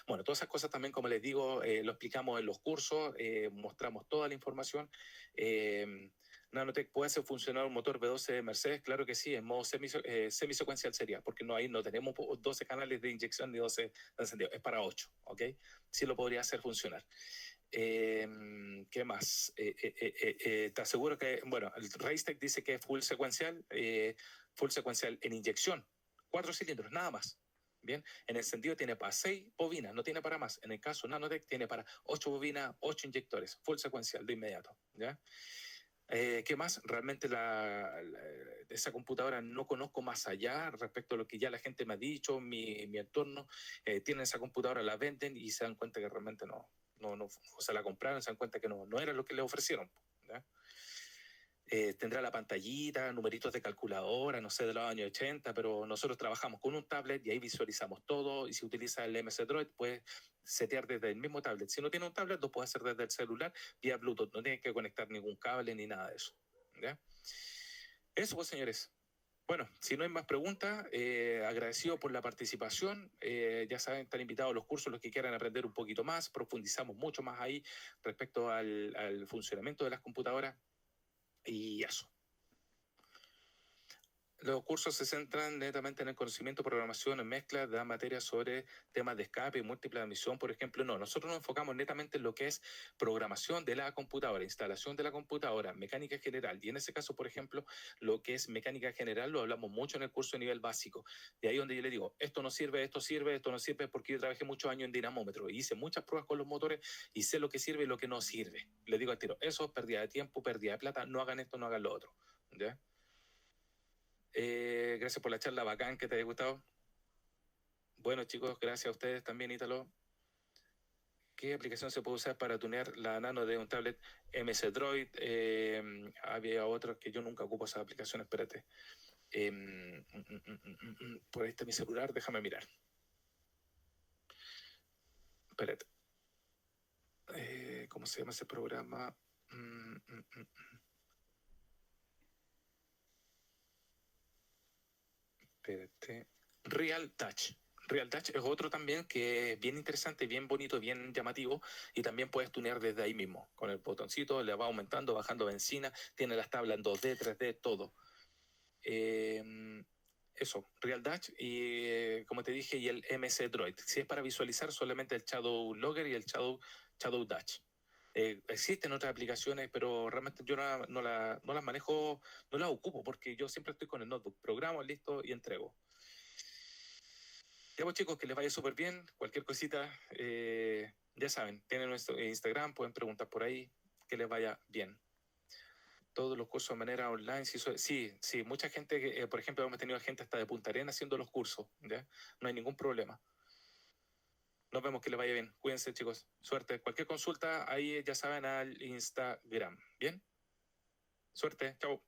A: Bueno, todas esas cosas también, como les digo, lo explicamos en los cursos, mostramos toda la información. Nanotech puede hacer funcionar un motor V12 de Mercedes, claro que sí, en modo semisecuencial sería, porque ahí no tenemos 12 canales de inyección ni 12 de encendido, es para 8, ¿ok? Sí lo podría hacer funcionar. ¿Qué más? Te aseguro que, bueno, el Racetech dice que es full secuencial en inyección, 4 cilindros, nada más. Bien, en encendido tiene para 6 bobinas, no tiene para más. En el caso Nanotech tiene para 8 bobinas, 8 inyectores, full secuencial de inmediato. ¿Ya? ¿Qué más? Realmente esa computadora no conozco más allá respecto a lo que ya la gente me ha dicho, mi entorno. Tienen esa computadora, la venden y se dan cuenta que realmente no, o sea, la compraron, se dan cuenta que no era lo que le ofrecieron. ¿Ya? Tendrá la pantallita, numeritos de calculadora, no sé, de los años 80, pero nosotros trabajamos con un tablet y ahí visualizamos todo, y si utiliza el MS Droid, puedes setear desde el mismo tablet. Si no tiene un tablet, lo puedes hacer desde el celular vía Bluetooth, no tienes que conectar ningún cable ni nada de eso. ¿Ya? Eso pues, señores. Bueno, si no hay más preguntas, agradecido por la participación. Ya saben, están invitados a los cursos los que quieran aprender un poquito más. Profundizamos mucho más ahí respecto al funcionamiento de las computadoras. Y eso. Los cursos se centran netamente en el conocimiento, programación, en mezcla, dan materias sobre temas de escape y múltiple admisión, por ejemplo. No, nosotros nos enfocamos netamente en lo que es programación de la computadora, instalación de la computadora, mecánica general. Y en ese caso, por ejemplo, lo que es mecánica general lo hablamos mucho en el curso de nivel básico. De ahí donde yo le digo, esto no sirve, esto no sirve, porque yo trabajé muchos años en dinamómetro y hice muchas pruebas con los motores y sé lo que sirve y lo que no sirve. Le digo al tiro, eso es pérdida de tiempo, pérdida de plata, no hagan esto, no hagan lo otro. ¿Ya? Gracias por la charla, bacán, que te haya gustado. Bueno, chicos, gracias a ustedes también, Ítalo. ¿Qué aplicación se puede usar para tunear la nano de un tablet MS Droid? Había otros que yo nunca ocupo esas aplicaciones, espérate. Por ahí está mi celular, déjame mirar. Espérate. ¿Cómo se llama ese programa? Espérate. Real Touch. Real Touch es otro también que es bien interesante, bien bonito, bien llamativo, y también puedes tunear desde ahí mismo. Con el botoncito le va aumentando, bajando benzina, tiene las tablas en 2D, 3D, todo. Eso, Real Touch y como te dije, y el MS Droid. Si es para visualizar, solamente el Shadow Logger y el Shadow Touch. Existen otras aplicaciones, pero realmente yo no las manejo, no las ocupo, porque yo siempre estoy con el notebook, programo, listo y entrego. Ya pues chicos, que les vaya súper bien. Cualquier cosita, ya saben, tienen nuestro Instagram, pueden preguntar por ahí, que les vaya bien. Todos los cursos de manera online, sí, mucha gente, por ejemplo, hemos tenido gente hasta de Punta Arenas haciendo los cursos, ¿ya? No hay ningún problema. Nos vemos, que les vaya bien. Cuídense chicos, suerte. Cualquier consulta, ahí ya saben al Instagram, ¿bien? Suerte, chao.